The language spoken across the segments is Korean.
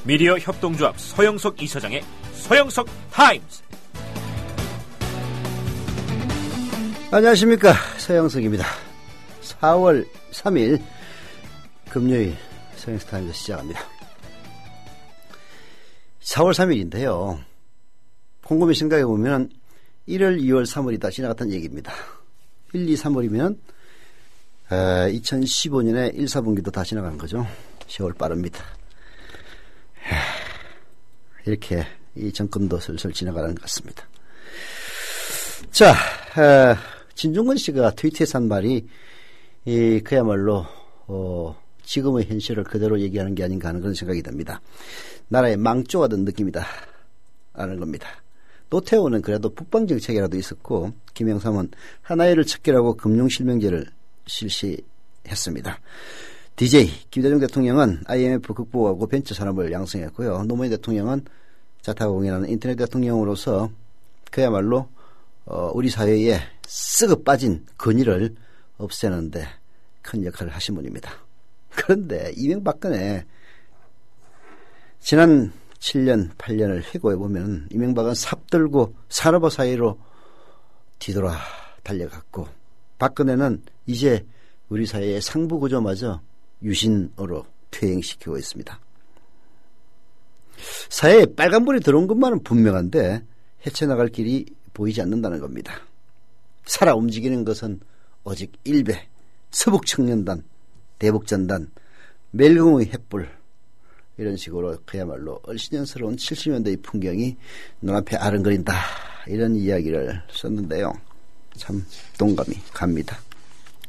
미디어 협동조합 서영석 이사장의 서영석 타임스. 안녕하십니까, 서영석입니다. 4월 3일 금요일 서영석 타임스 시작합니다. 4월 3일인데요. 곰곰이 생각해보면 1월, 2월, 3월이 다 지나갔다는 얘기입니다. 1, 2, 3월이면 2015년에 1, 4분기도 다 지나간 거죠. 세월 빠릅니다. 이렇게 이 정권도 슬슬 지나가는 것 같습니다. 자, 진중권 씨가 트위터에서 한 말이 그야말로 지금의 현실을 그대로 얘기하는 게 아닌가 하는 그런 생각이 듭니다. 나라의 망조가 된 느낌이다 라는 겁니다. 노태우는 그래도 북방정책이라도 있었고, 김영삼은 하나회를 척결하고 금융실명제를 실시했습니다. DJ 김대중 대통령은 IMF 극복하고 벤처산업을 양성했고요. 노무현 대통령은 자타가 공인하는 인터넷 대통령으로서 그야말로 우리 사회에 썩어 빠진 근위를 없애는데 큰 역할을 하신 분입니다. 그런데 이명박근혜 지난 7년, 8년을 회고해보면 이명박은 삽들고 산업화 사이로 뒤돌아 달려갔고, 박근혜는 이제 우리 사회의 상부 구조마저 유신으로 퇴행시키고 있습니다. 사회에 빨간불이 들어온 것만은 분명한데 헤쳐나갈 길이 보이지 않는다는 겁니다. 살아 움직이는 것은 오직 일베, 서북청년단, 대북전단, 멜금의 횃불, 이런 식으로 그야말로 얼씬년스러운 70년대의 풍경이 눈앞에 아른거린다, 이런 이야기를 썼는데요. 참 동감이 갑니다.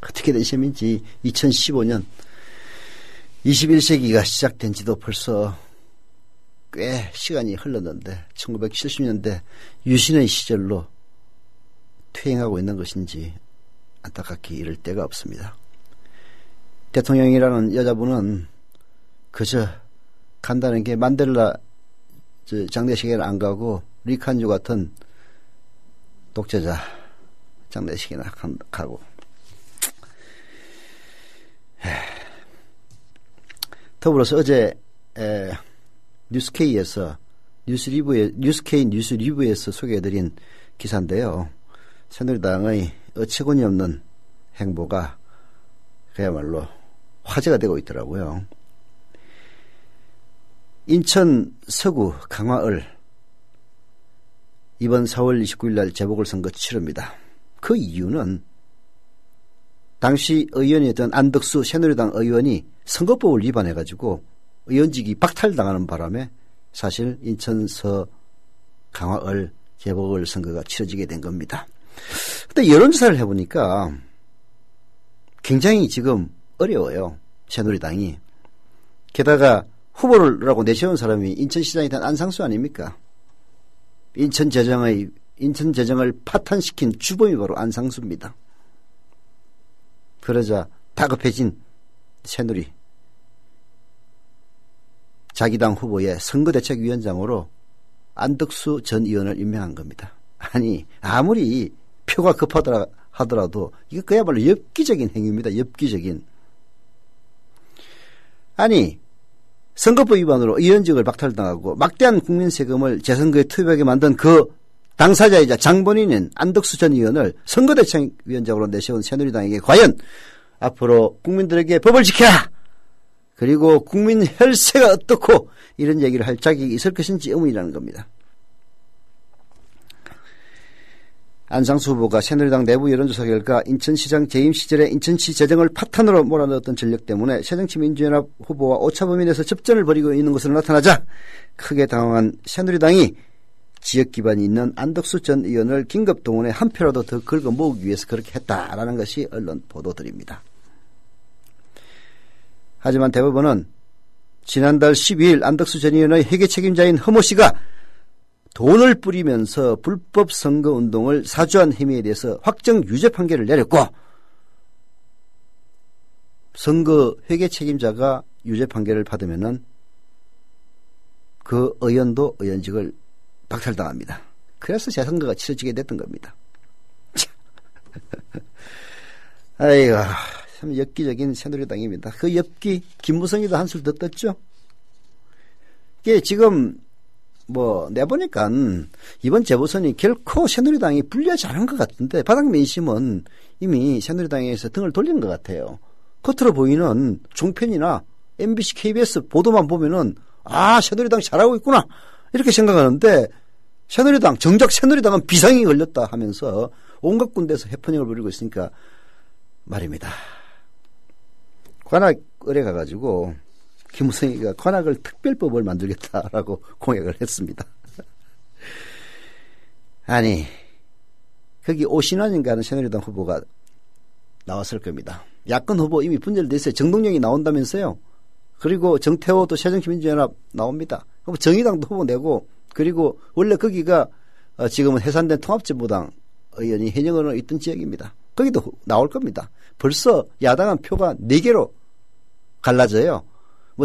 어떻게 된 셈인지 2015년 21세기가 시작된 지도 벌써 꽤 시간이 흘렀는데 1970년대 유신의 시절로 퇴행하고 있는 것인지 안타깝게 이를 데가 없습니다. 대통령이라는 여자분은 그저 간다는 게 만델라 장례식에는 안 가고 리칸주 같은 독재자 장례식이나 가고, 더불어서 어제 뉴스케이 뉴스리뷰에서 소개해드린 기사인데요. 새누리당의 어처구니 없는 행보가 그야말로 화제가 되고 있더라고요. 인천 서구 강화을 이번 4월 29일 날 재보궐선거 치릅니다. 그 이유는 당시 의원이었던 안덕수 새누리당 의원이 선거법을 위반해가지고 의원직이 박탈당하는 바람에 사실 인천서 강화을 재보궐선거가 치러지게 된 겁니다. 근데 여론조사를 해보니까 굉장히 지금 어려워요, 새누리당이. 게다가 후보라고 내세운 사람이 인천시장이 된 안상수 아닙니까? 인천 재정을 파탄시킨 주범이 바로 안상수입니다. 그러자 다급해진 새누리 자기 당 후보의 선거대책위원장으로 안덕수 전 의원을 임명한 겁니다. 아니, 아무리 표가 급하더라 하더라도 이거 그야말로 엽기적인 행위입니다. 엽기적인. 아니, 선거법 위반으로 의원직을 박탈당하고 막대한 국민 세금을 재선거에 투입하게 만든 그 당사자이자 장본인인 안덕수 전 의원을 선거대책위원장으로 내세운 새누리당에게 과연 앞으로 국민들에게 법을 지켜라, 그리고 국민 혈세가 어떻고, 이런 얘기를 할 자격이 있을 것인지 의문이라는 겁니다. 안상수 후보가 새누리당 내부 여론조사 결과 인천시장 재임 시절에 인천시 재정을 파탄으로 몰아넣었던 전력 때문에 새정치민주연합 후보와 오차범위내에서 접전을 벌이고 있는 것으로 나타나자 크게 당황한 새누리당이 지역 기반이 있는 안덕수 전 의원을 긴급 동원해 한 표라도 더 긁어 모으기 위해서 그렇게 했다라는 것이 언론 보도들입니다. 하지만 대법원은 지난달 12일 안덕수 전 의원의 회계 책임자인 허모 씨가 돈을 뿌리면서 불법 선거운동을 사주한 혐의에 대해서 확정 유죄 판결을 내렸고, 선거 회계 책임자가 유죄 판결을 받으면은 그 의원도 의원직을 박탈당합니다. 그래서 재선거가 치러지게 됐던 겁니다. 아이고, 참 엽기적인 새누리당입니다. 그 엽기 김무성이도 한술 더 떴죠. 이게 지금 내보니까 이번 재보선이 결코 새누리당이 불리하지 않은 것 같은데 바닥 민심은 이미 새누리당에서 등을 돌리는 것 같아요. 겉으로 보이는 종편이나 MBC, KBS 보도만 보면은 새누리당 잘하고 있구나 이렇게 생각하는데 정작 새누리당은 비상이 걸렸다 하면서 온갖 군데에서 해프닝을 벌이고 있으니까 말입니다. 관악을에 가가지고 김무성이가 관악을 특별법을 만들겠다라고 공약을 했습니다. 아니 거기 오신환인가 하는 새누리당 후보가 나왔을 겁니다. 야권 후보 이미 분열돼 있어요. 정동영이 나온다면서요. 그리고 정태호도 새정치민주연합 나옵니다. 그럼 정의당도 후보 내고 그리고 원래 거기가 지금은 해산된 통합진보당 의원이 현역으로 있던 지역입니다. 거기도 나올 겁니다. 벌써 야당은 표가 4개로 갈라져요.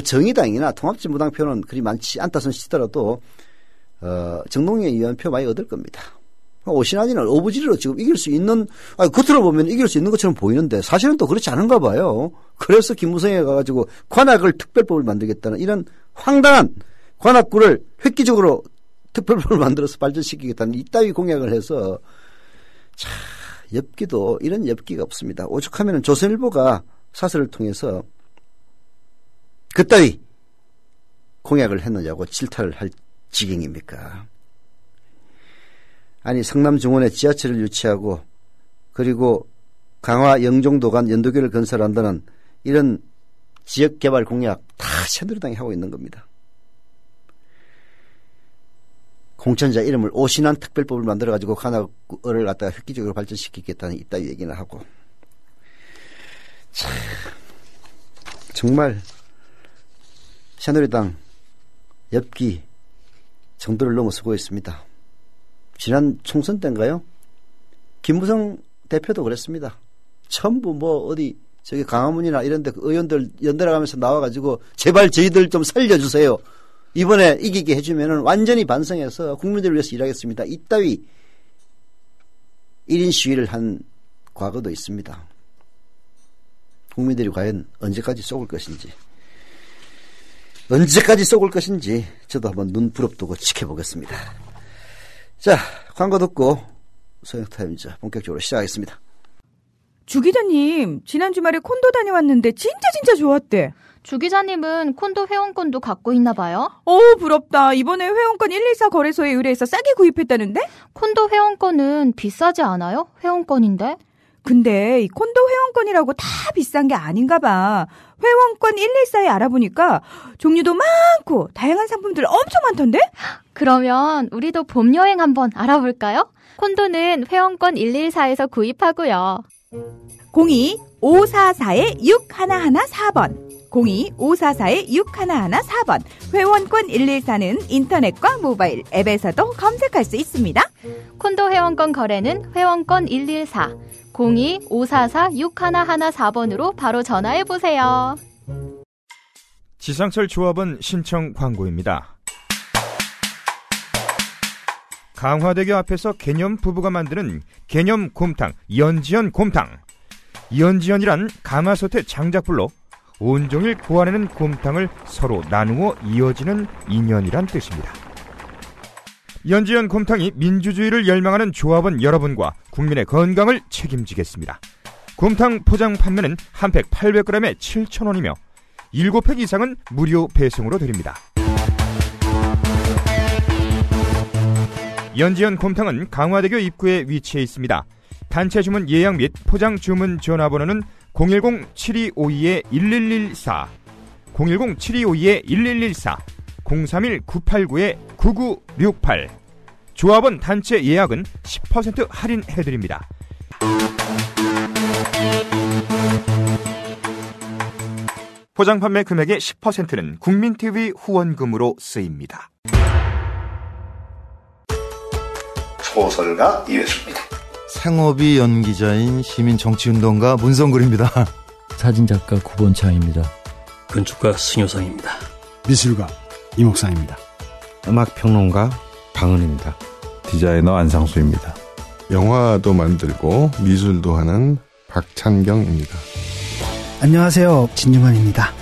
정의당이나 통합진보당 표는 그리 많지 않다 손 치더라도 정동영 의원 표 많이 얻을 겁니다. 오신환이는 어부지리로 지금 이길 수 있는 겉으로 보면 이길 수 있는 것처럼 보이는데 사실은 또 그렇지 않은가 봐요. 그래서 김무성에 가가지고 관악을 특별법을 만들겠다는 이런 황당한 관악구를 획기적으로 특별법을 만들어서 발전시키겠다는 이따위 공약을 해서 엽기도 이런 엽기가 없습니다. 오죽하면 조선일보가 사설을 통해서 그따위 공약을 했느냐고 질타를 할 지경입니까? 아니 성남 중원에 지하철을 유치하고 그리고 강화 영종도 간 연도교를 건설한다는 이런 지역개발 공약 다 새누리당이 하고 있는 겁니다. 공천자 이름을 오신환 특별법을 만들어가지고 관악을 갖다가 획기적으로 발전시키겠다는 이따위 얘기는 하고 정말 새누리당 엽기 정도를 넘어서고 있습니다. 지난 총선 때인가요? 김무성 대표도 그랬습니다. 전부 어디 저기 강화문이나 이런 데 의원들 연달아 가면서 나와가지고 제발 저희들 좀 살려주세요. 이번에 이기게 해주면은 완전히 반성해서 국민들을 위해서 일하겠습니다. 이따위 1인 시위를 한 과거도 있습니다. 국민들이 과연 언제까지 쏘을 것인지 저도 한번 눈 부릅뜨고 지켜보겠습니다. 자, 광고 듣고 소형타임즈 본격적으로 시작하겠습니다. 주 기자님, 지난 주말에 콘도 다녀왔는데 진짜 좋았대. 주 기자님은 콘도 회원권도 갖고 있나 봐요? 부럽다. 이번에 회원권 114 거래소에 의뢰해서 싸게 구입했다는데? 콘도 회원권은 비싸지 않아요? 회원권인데? 근데 이 콘도 회원권이라고 다 비싼 게 아닌가 봐. 회원권 114에 알아보니까 종류도 많고 다양한 상품들 엄청 많던데? 그러면 우리도 봄 여행 한번 알아볼까요? 콘도는 회원권 114에서 구입하고요. 02-544-6114번 02-544-6114번 회원권 114는 인터넷과 모바일 앱에서도 검색할 수 있습니다. 콘도 회원권 거래는 회원권 114 02-544-6114번으로 바로 전화해보세요. 지상철 조합원 신청 광고입니다. 강화대교 앞에서 개념 부부가 만드는 개념 곰탕 연지연 곰탕. 연지연이란 가마솥의 장작불로 온종일 구워내는 곰탕을 서로 나누어 이어지는 인연이란 뜻입니다. 연지연 곰탕이 민주주의를 열망하는 조합원 여러분과 국민의 건강을 책임지겠습니다. 곰탕 포장 판매는 한 팩 800g에 7,000원이며 7팩 이상은 무료 배송으로 드립니다. 연지연 곰탕은 강화대교 입구에 위치해 있습니다. 단체 주문 예약 및 포장 주문 전화번호는 010-7252-1114, 010-7252-1114, 031-989-9968. 조합원 단체 예약은 10% 할인해드립니다. 포장 판매 금액의 10%는 국민TV 후원금으로 쓰입니다. 소설가 이회수입니다. 상업이 연기자인 시민정치운동가 문성글입니다. 사진작가 구본창입니다. 건축가 승효상입니다. 미술가 이목상입니다. 음악평론가 방은입니다. 디자이너 안상수입니다. 영화도 만들고 미술도 하는 박찬경입니다. 안녕하세요. 진중환입니다.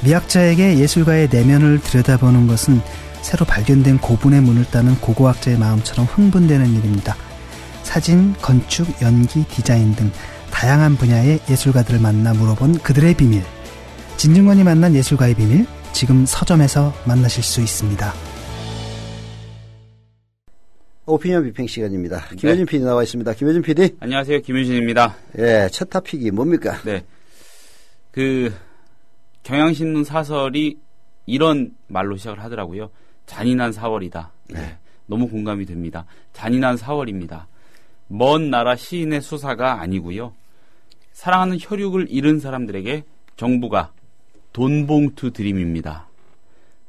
미학자에게 예술가의 내면을 들여다보는 것은 새로 발견된 고분의 문을 따는 고고학자의 마음처럼 흥분되는 일입니다. 사진, 건축, 연기, 디자인 등 다양한 분야의 예술가들을 만나 물어본 그들의 비밀. 진중권이 만난 예술가의 비밀, 지금 서점에서 만나실 수 있습니다. 오피니언 비평 시간입니다. 김효진 PD 나와 있습니다. 김효진 PD. 안녕하세요. 김효진입니다. 예, 첫 토픽이 뭡니까? 네. 경향신문 사설이 이런 말로 시작을 하더라고요. 잔인한 4월이다. 네. 너무 공감이 됩니다. 잔인한 4월입니다. 먼 나라 시인의 수사가 아니고요. 사랑하는 혈육을 잃은 사람들에게 정부가 돈봉투 드림입니다.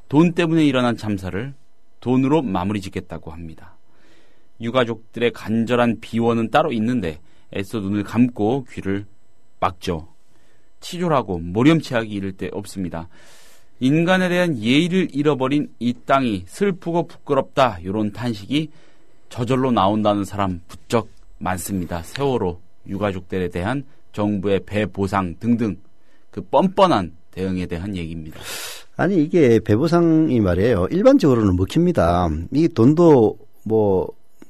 돈 때문에 일어난 참사를 돈으로 마무리 짓겠다고 합니다. 유가족들의 간절한 비원은 따로 있는데 애써 눈을 감고 귀를 막죠. 치졸하고 모렴치하기 이를 데 없습니다. 인간에 대한 예의를 잃어버린 이 땅이 슬프고 부끄럽다, 이런 탄식이 저절로 나온다는 사람 부쩍 많습니다. 세월호 유가족들에 대한 정부의 배보상 등등 그 뻔뻔한 대응에 대한 얘기입니다. 아니 이게 배보상이 말이에요. 일반적으로는 먹힙니다. 이 돈도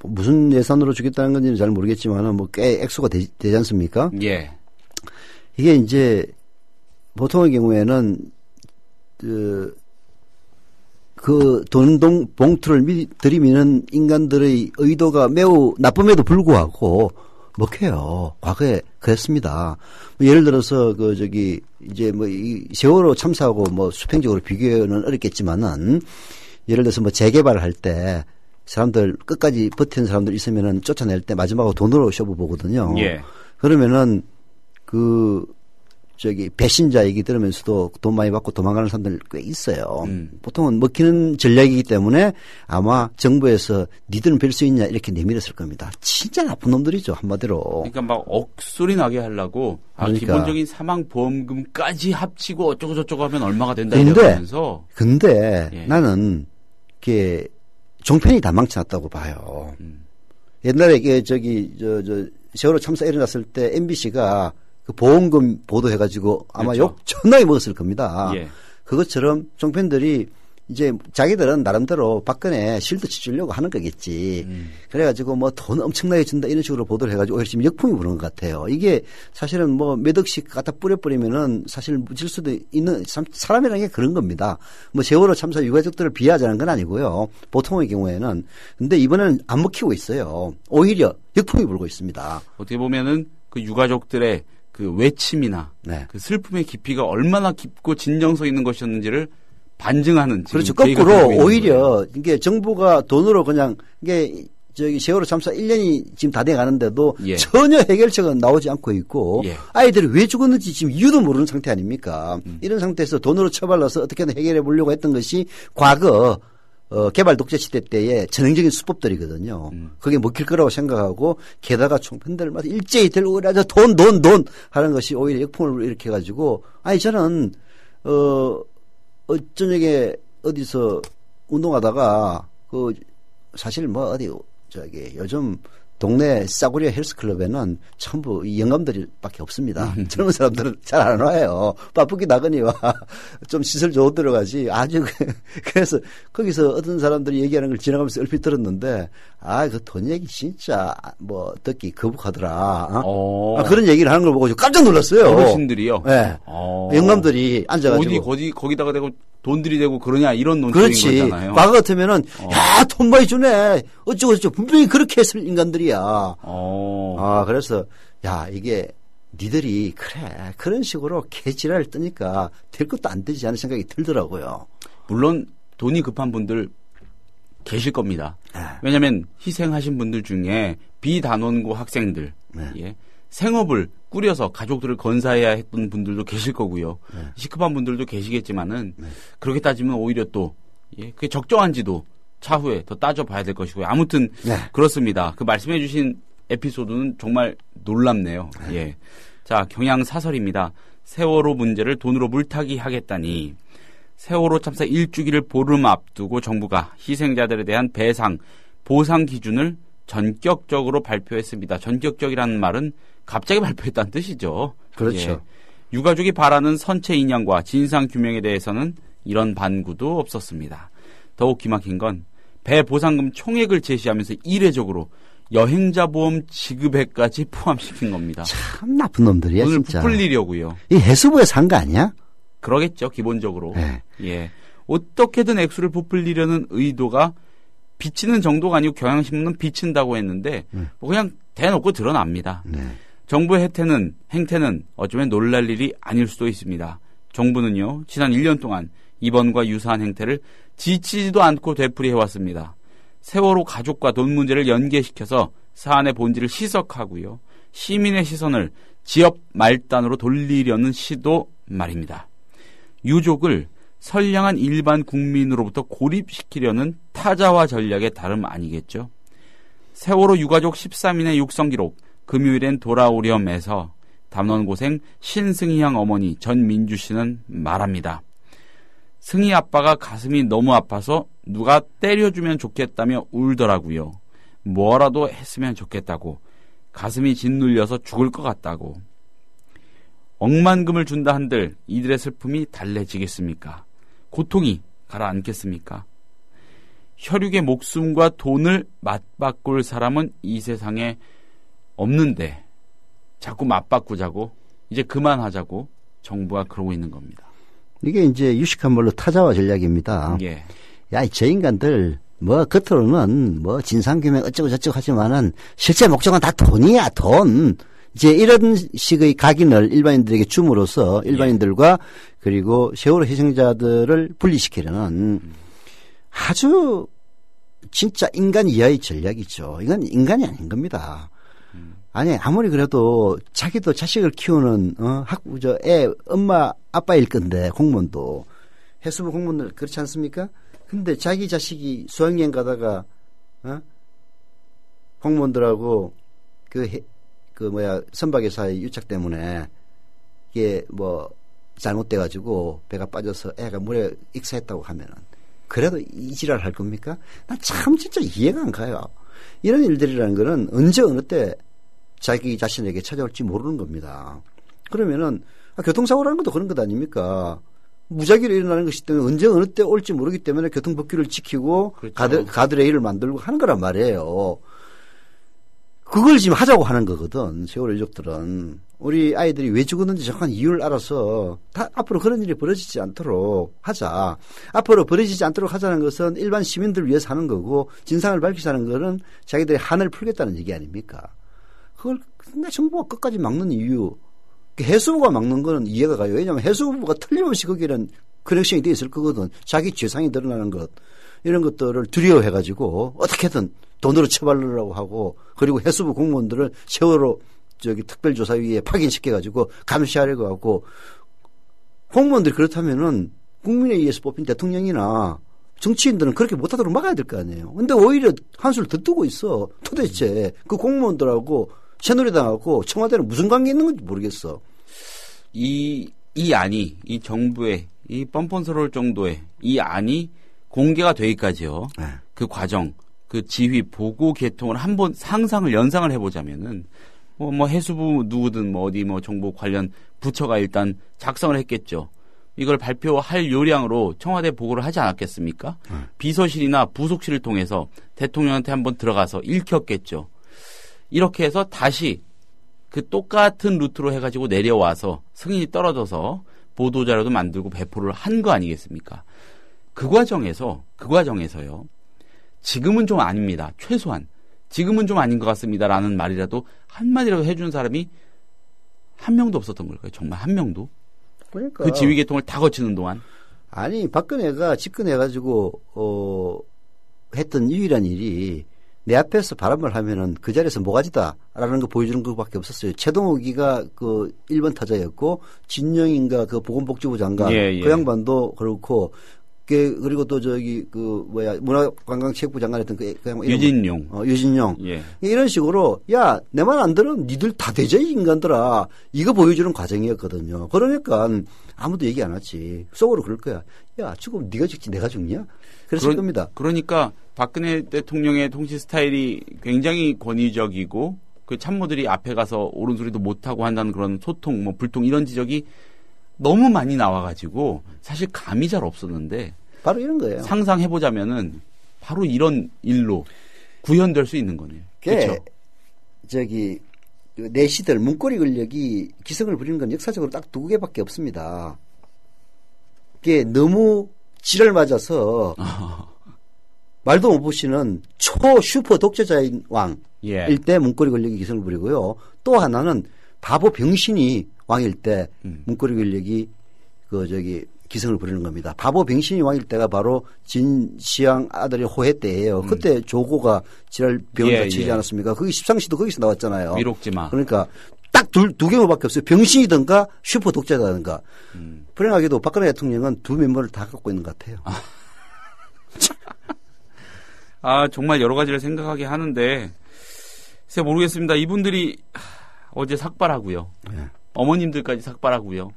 무슨 예산으로 주겠다는 건지는 잘 모르겠지만 꽤 액수가 되지 않습니까? 예. 이게 이제 보통의 경우에는 그 돈 봉투를 들이미는 인간들의 의도가 매우 나쁨에도 불구하고 먹혀요. 과거에 그랬습니다. 예를 들어서 이 세월호 참사하고 수평적으로 비교는 어렵겠지만은 예를 들어서 재개발을 할 때 사람들 끝까지 버티는 사람들 있으면은 쫓아낼 때 마지막으로 돈으로 쇼부 보거든요. 예. 그러면은 배신자 얘기 들으면서도 돈 많이 받고 도망가는 사람들 꽤 있어요. 보통은 먹히는 전략이기 때문에 아마 정부에서 니들은 별 수 있냐 이렇게 내밀었을 겁니다. 진짜 나쁜 놈들이죠, 한마디로. 그러니까 억소리 나게 하려고 기본적인 사망보험금까지 합치고 어쩌고저쩌고 하면 얼마가 된다 이러면서. 근데 예. 나는 이게 종편이 다 망쳐놨다고 봐요. 옛날에 세월호 참사 일어났을 때 MBC가 그 보험금 보도해가지고 아마 그렇죠. 욕 존나게 먹었을 겁니다. 예. 그것처럼 종편들이 이제 자기들은 나름대로 박근혜 실드 치주려고 하는 거겠지. 그래가지고 돈 엄청나게 준다 이런 식으로 보도를 해가지고 오히려 지금 역풍이 부는 것 같아요. 이게 사실은 몇 억씩 갖다 뿌려버리면은 사실 묻힐 수도 있는 사람이라는 게 그런 겁니다. 세월호 참사 유가족들을 비하하자는 건 아니고요. 보통의 경우에는. 근데 이번에는 안 먹히고 있어요. 오히려 역풍이 불고 있습니다. 어떻게 보면은 그 유가족들의 그 외침이나 네. 그 슬픔의 깊이가 얼마나 깊고 진정성 있는 것이었는지를 반증하는. 그렇죠. 거꾸로 오히려 이게 정부가 돈으로 그냥 이게 세월호 참사 1년이 지금 다 돼 가는데도 예. 전혀 해결책은 나오지 않고 있고 예. 아이들이 왜 죽었는지 지금 이유도 모르는 상태 아닙니까? 이런 상태에서 돈으로 처발라서 어떻게든 해결해 보려고 했던 것이 과거 개발 독재 시대 때의 전형적인 수법들이거든요. 그게 먹힐 거라고 생각하고 게다가 총편들마다 일제히 들고 그래서 돈 하는 것이 오히려 역풍을 일으켜가지고 저는 저녁에 어디서 운동하다가 사실 요즘 동네 싸구려 헬스클럽에는 전부 영감들밖에 없습니다. 젊은 사람들은 잘 안 와요. 바쁘게 나가니와 좀 시설 좋은 데로 가지. 그래서 거기서 어떤 사람들이 얘기하는 걸 지나가면서 얼핏 들었는데 그 돈 얘기 진짜 듣기 거북하더라. 그런 얘기를 하는 걸 보고 깜짝 놀랐어요. 어르신들이요? 네. 영감들이 앉아가지고 거기다가 대고 돈 들이대고 그러냐 이런 논조인 거잖아요. 과거 같으면은 돈 많이 주네 어쩌고 분명히 그렇게 했을 인간들이야. 그래서 이게 니들이 그런 식으로 개지랄을 뜨니까 될 것도 안 되지 않은 생각이 들더라고요. 물론 돈이 급한 분들 계실 겁니다. 왜냐하면 희생하신 분들 중에 비단원고 학생들 예, 생업을 꾸려서 가족들을 건사해야 했던 분들도 계실 거고요. 시급한 분들도 계시겠지만은 그렇게 따지면 오히려 또 그게 적정한지도 차후에 더 따져봐야 될 것이고요. 아무튼 그렇습니다. 그 말씀해 주신 에피소드는 정말 놀랍네요. 예. 자, 경향 사설입니다. 세월호 문제를 돈으로 물타기 하겠다니 세월호 참사 1주기를 보름 앞두고 정부가 희생자들에 대한 배상, 보상 기준을 전격적으로 발표했습니다. 전격적이라는 말은 갑자기 발표했다는 뜻이죠. 그렇죠. 유가족이 바라는 선체 인양과 진상 규명에 대해서는 이런 반구도 없었습니다. 더욱 기막힌 건 배 보상금 총액을 제시하면서 이례적으로 여행자 보험 지급액까지 포함시킨 겁니다. 참 나쁜 놈들이야, 돈을 진짜. 부풀리려고요. 이 해수부에서 한 거 아니야? 그러겠죠, 기본적으로. 네. 예. 어떻게든 액수를 부풀리려는 의도가 비치는 정도가 아니고 경향신문은 비친다고 했는데 뭐 그냥 대놓고 드러납니다. 네. 정부의 행태는 어쩌면 놀랄 일이 아닐 수도 있습니다. 정부는요, 지난 1년 동안 이번과 유사한 행태를 지치지도 않고 되풀이해왔습니다. 세월호 가족과 돈 문제를 연계시켜서 사안의 본질을 희석하고요, 시민의 시선을 지역 말단으로 돌리려는 시도 말입니다. 유족을 선량한 일반 국민으로부터 고립시키려는 타자와 전략의 다름 아니겠죠. 세월호 유가족 13인의 육성기록 금요일엔 돌아오렴에서 담론고생 신승희양 어머니 전민주 씨는 말합니다. 승희 아빠가 가슴이 너무 아파서 누가 때려주면 좋겠다며 울더라고요. 뭐라도 했으면 좋겠다고. 가슴이 짓눌려서 죽을 것 같다고. 억만금을 준다 한들 이들의 슬픔이 달래지겠습니까? 고통이 가라앉겠습니까? 혈육의 목숨과 돈을 맞바꿀 사람은 이 세상에 없는데 자꾸 맞바꾸자고, 이제 그만하자고 정부가 그러고 있는 겁니다. 이게 이제 유식한 말로 타자와 전략입니다. 예. 야, 저 인간들 뭐 겉으로는 뭐 진상규명 어쩌고 저쩌고 하지만은 실제 목적은 다 돈이야, 돈. 이제 이런 식의 각인을 일반인들에게 줌으로써 일반인들과 그리고 세월호 희생자들을 분리시키려는 아주 진짜 인간 이하의 전략이죠. 이건 인간이 아닌 겁니다. 아니, 아무리 그래도 자기도 자식을 키우는 엄마 아빠일 건데, 공무원도 해수부 공무원들 그렇지 않습니까? 근데 자기 자식이 수학여행 가다가 공무원들하고 선박에서의 유착 때문에 이게 뭐 잘못돼가지고 배가 빠져서 애가 물에 익사했다고 하면은 그래도 이 지랄 할 겁니까? 난 참 진짜 이해가 안 가요. 이런 일들이라는 거는 언제 어느 때 자기 자신에게 찾아올지 모르는 겁니다. 그러면은 교통사고라는 것도 그런 것 아닙니까? 무작위로 일어나는 것이기 때문에 언제 어느 때 올지 모르기 때문에 교통법규를 지키고 그렇죠. 가드레일을 만들고 하는 거란 말이에요. 그걸 지금 하자고 하는 거거든. 세월호 유족들은. 우리 아이들이 왜 죽었는지 정확한 이유를 알아서 다 앞으로 그런 일이 벌어지지 않도록 하자. 앞으로 벌어지지 않도록 하자는 것은 일반 시민들을 위해서 하는 거고, 진상을 밝히자는 것은 자기들의 한을 풀겠다는 얘기 아닙니까? 그걸 근데 정부가 끝까지 막는 이유, 해수부가 막는 거는 이해가 가요. 왜냐하면 해수부가 틀림없이 거기는 커넥션이 돼 있을 거거든. 자기 죄상이 드러나는 것, 이런 것들을 두려워해가지고 어떻게든 돈으로 처벌하려고 하고, 그리고 해수부 공무원들을 세월호 특별조사위에 파견시켜가지고 감시하려고 하고, 공무원들이 그렇다면은 국민에 의해서 뽑힌 대통령이나 정치인들은 그렇게 못하도록 막아야 될 거 아니에요. 근데 오히려 한술 더 뜨고 있어. 도대체 그 공무원들하고 새누리당하고 청와대는 무슨 관계 있는 건지 모르겠어. 이 안이, 이 정부의 이 뻔뻔스러울 정도의 이 안이 공개가 되기까지요. 네. 그 과정, 그 지휘, 보고, 개통을 한번 연상을 해보자면은 뭐 해수부 누구든 어디 정부 관련 부처가 일단 작성을 했겠죠. 이걸 발표할 요량으로 청와대 보고를 하지 않았겠습니까? 비서실이나 부속실을 통해서 대통령한테 한번 들어가서 읽혔겠죠. 이렇게 해서 다시 그 똑같은 루트로 해가지고 내려와서 승인이 떨어져서 보도자료도 만들고 배포를 한 거 아니겠습니까? 그 과정에서요. 지금은 좀 아닙니다. 최소한. 지금은 좀 아닌 것 같습니다. 라는 말이라도 한마디라도 해준 사람이 한 명도 없었던 걸까요? 정말 한 명도? 그러니까. 그 지휘 계통을 다 거치는 동안. 아니, 박근혜가 집권해가지고, 했던 유일한 일이 내 앞에서 발언을 하면은 그 자리에서 모가지다라는 거 보여주는 것밖에 없었어요. 최동욱이가 그 1번 타자였고, 진영인가 그 보건복지부 장관, 그 양반도 그렇고, 그리고 또 문화관광체육부 장관했던 그 양반. 유진용. 유진용. 예. 이런 식으로, 야, 내 말 안 들으면 니들 다 되죠, 이 인간들아. 이거 보여주는 과정이었거든요. 그러니까 아무도 얘기 안 하지. 속으로 그럴 거야. 야, 지금 네가 죽지 내가 죽냐? 그랬을 겁니다. 그러니까 박근혜 대통령의 통치 스타일이 굉장히 권위적이고 그 참모들이 앞에 가서 옳은 소리도 못하고 한다는 그런 소통, 뭐 불통 이런 지적이 너무 많이 나와가지고 사실 감이 잘 없었는데 바로 이런 거예요. 상상해보자면은 바로 이런 일로 구현될 수 있는 거네요. 그렇죠? 저기 내시들 문고리 권력이 기승을 부리는 건 역사적으로 딱 2개밖에 없습니다. 그게 너무 지를 맞아서 말도 못 보시는 슈퍼 독재자인 왕일 때 문고리 권력이 기승을 부리고요. 또 하나는 바보 병신이 왕일 때 문고리 권력이 기승을 부리는 겁니다. 바보 병신이 왕일 때가 바로 진시황 아들의 호해 때예요. 그때 조고가 지랄 병을 치지 않았습니까? 거기 십상시도 거기서 나왔잖아요. 미록지마. 그러니까 딱 두 경우밖에 없어요. 병신이든가 슈퍼 독재자든가. 불행하게도 박근혜 대통령은 두 면모를 다 갖고 있는 것 같아요. 정말 여러 가지를 생각하게 하는데 글쎄 모르겠습니다. 이분들이 어제 삭발하고요. 네. 어머님들까지 삭발하고요.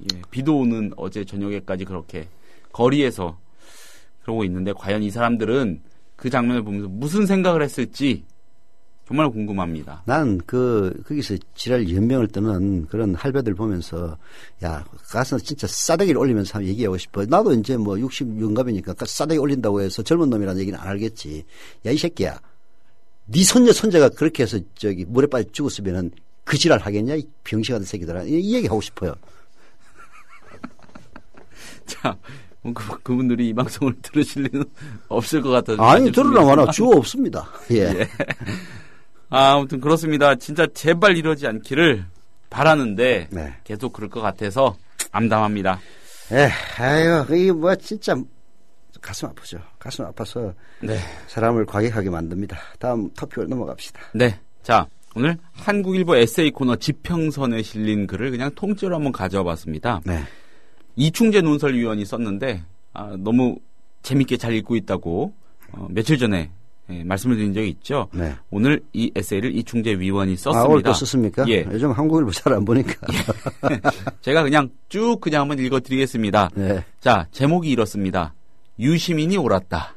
예, 비도 오는 어제 저녁에까지 그렇게 거리에서 그러고 있는데 과연 이 사람들은 그 장면을 보면서 무슨 생각을 했을지 정말 궁금합니다. 난 거기서 지랄 연명을 뜨는 그런 할배들 보면서 야, 가서 진짜 싸대기를 올리면서 한번 얘기하고 싶어. 나도 이제 뭐 60영갑이니까 싸대기 올린다고 해서 젊은 놈이라는 얘기는 안 하겠지. 야, 이 새끼야. 네 손자가 그렇게 해서 물에 빠져 죽었으면은 그 지랄 하겠냐? 이 병신 같은 새끼들아. 이 얘기 하고 싶어요. 자, 그분들이 이 방송을 들으실 리는 없을 것 같아서. 아니, 들으나 마나 주어 없습니다. 예. 예. 아무튼 그렇습니다. 진짜 제발 이러지 않기를 바라는데 네. 계속 그럴 것 같아서 암담합니다. 이게 뭐 진짜 가슴 아프죠. 가슴 아파서 네. 사람을 과격하게 만듭니다. 다음 토픽으로 넘어갑시다. 네. 자, 오늘 한국일보 에세이 코너 지평선에 실린 글을 그냥 통째로 한번 가져와 봤습니다. 네. 이충재 논설위원이 썼는데 너무 재밌게 잘 읽고 있다고 며칠 전에 말씀을 드린 적이 있죠. 네. 오늘 이 에세이를 이충재 위원이 썼습니다. 오늘 또 썼습니까? 예. 요즘 한국일보 잘 안 보니까. 예. 제가 그냥 한번 읽어드리겠습니다. 네. 자, 제목이 이렇습니다. 유시민이 옳았다.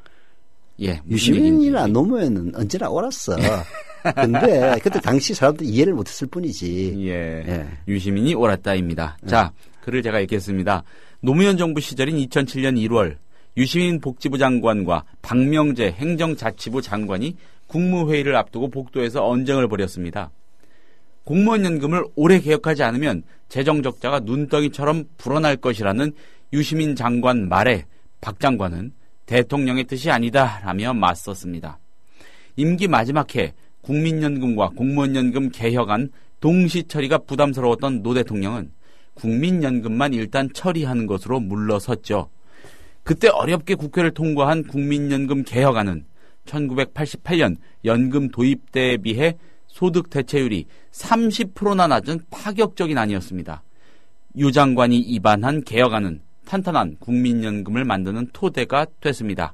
예, 유시민이나 노무현은 언제나 옳았어. 근데 그때 당시 사람들이 이해를 못했을 뿐이지. 예. 유시민이 옳았다입니다. 네. 자, 글을 제가 읽겠습니다. 노무현 정부 시절인 2007년 1월 유시민 복지부 장관과 박명재 행정자치부 장관이 국무회의를 앞두고 복도에서 언쟁을 벌였습니다. 공무원 연금을 오래 개혁하지 않으면 재정 적자가 눈덩이처럼 불어날 것이라는 유시민 장관 말에 박 장관은 대통령의 뜻이 아니다라며 맞섰습니다. 임기 마지막 해 국민연금과 공무원연금 개혁안 동시 처리가 부담스러웠던 노 대통령은 국민연금만 일단 처리하는 것으로 물러섰죠. 그때 어렵게 국회를 통과한 국민연금 개혁안은 1988년 연금 도입 때에 비해 소득 대체율이 30%나 낮은 파격적인 안이었습니다. 유 장관이 입안한 개혁안은 탄탄한 국민연금을 만드는 토대가 됐습니다.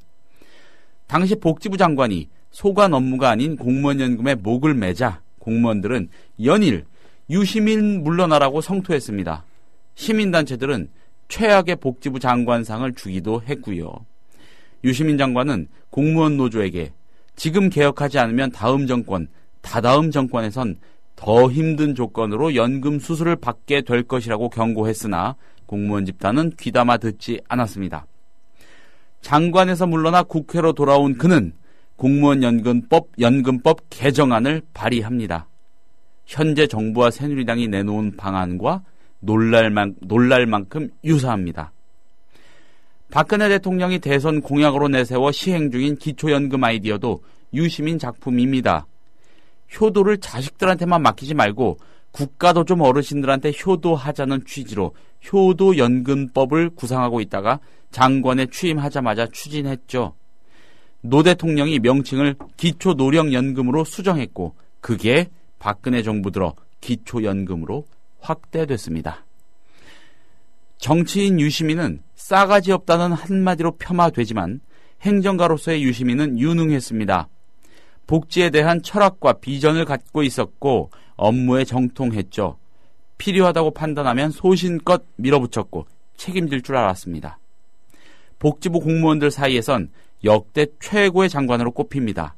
당시 복지부 장관이 소관 업무가 아닌 공무원연금에 목을 매자 공무원들은 연일 유시민 물러나라고 성토했습니다. 시민단체들은 최악의 복지부 장관상을 주기도 했고요. 유시민 장관은 공무원 노조에게 지금 개혁하지 않으면 다음 정권, 다다음 정권에선 더 힘든 조건으로 연금 수수를 받게 될 것이라고 경고했으나 공무원 집단은 귀담아 듣지 않았습니다. 장관에서 물러나 국회로 돌아온 그는 공무원 연금법 개정안을 발의합니다. 현재 정부와 새누리당이 내놓은 방안과 놀랄 만큼 유사합니다. 박근혜 대통령이 대선 공약으로 내세워 시행 중인 기초연금 아이디어도 유시민 작품입니다. 효도를 자식들한테만 맡기지 말고 국가도 좀 어르신들한테 효도하자는 취지로 효도연금법을 구상하고 있다가 장관에 취임하자마자 추진했죠. 노 대통령이 명칭을 기초노령연금으로 수정했고 그게 박근혜 정부 들어 기초연금으로 확대됐습니다. 정치인 유시민은 싸가지 없다는 한마디로 폄하되지만 행정가로서의 유시민은 유능했습니다. 복지에 대한 철학과 비전을 갖고 있었고 업무에 정통했죠. 필요하다고 판단하면 소신껏 밀어붙였고 책임질 줄 알았습니다. 복지부 공무원들 사이에선 역대 최고의 장관으로 꼽힙니다.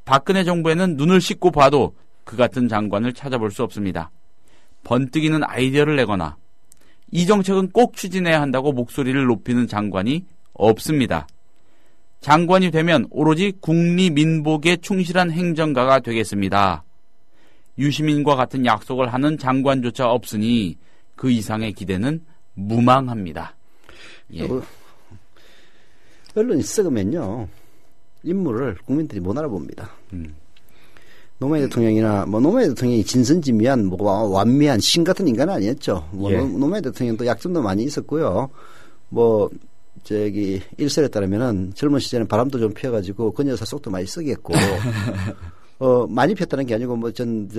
박근혜 정부에는 눈을 씻고 봐도 그 같은 장관을 찾아볼 수 없습니다. 번뜩이는 아이디어를 내거나 이 정책은 꼭 추진해야 한다고 목소리를 높이는 장관이 없습니다. 장관이 되면 오로지 국리민복에 충실한 행정가가 되겠습니다. 유시민과 같은 약속을 하는 장관조차 없으니 그 이상의 기대는 무망합니다. 예. 언론이 썩으면요, 인물을 국민들이 못 알아봅니다. 노무현 대통령이나 노무현 대통령이 진선지미한 완미한 신 같은 인간은 아니었죠. 예. 노무현 대통령도 약점도 많이 있었고요. 일설에 따르면은 젊은 시절에는 바람도 좀 피워가지고 그 여사 속도 많이 쓰겠고 많이 피웠다는 게 아니고 젊은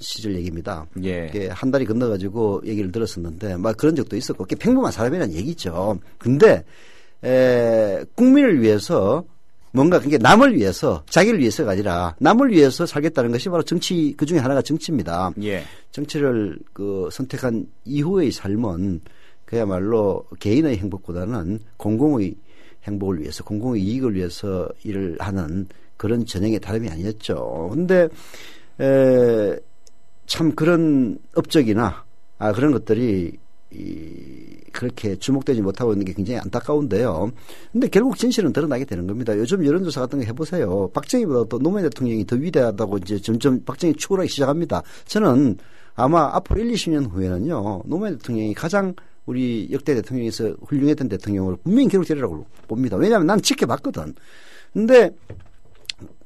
시절 얘기입니다. 예. 한 달이 건너가지고 얘기를 들었었는데 막 그런 적도 있었고 평범한 사람이라는 얘기죠. 근데 국민을 위해서 뭔가 그게 남을 위해서 자기를 위해서가 아니라 남을 위해서 살겠다는 것이 바로 정치 그 중에 하나가 정치입니다. 예. 정치를 선택한 이후의 삶은 그야말로 개인의 행복보다는 공공의 행복을 위해서 공공의 이익을 위해서 일을 하는 그런 전형의 다름이 아니었죠. 근데 참 그런 업적이나 그런 것들이 그렇게 주목되지 못하고 있는 게 굉장히 안타까운데요. 근데 결국 진실은 드러나게 되는 겁니다. 요즘 여론조사 같은 거 해보세요. 박정희보다 노무현 대통령이 더 위대하다고 이제 점점 박정희 추구하기 시작합니다. 저는 아마 앞으로 20, 20년 후에는요, 노무현 대통령이 가장 우리 역대 대통령에서 훌륭했던 대통령으로 분명히 기록되리라고 봅니다. 왜냐하면 난 지켜봤거든. 근데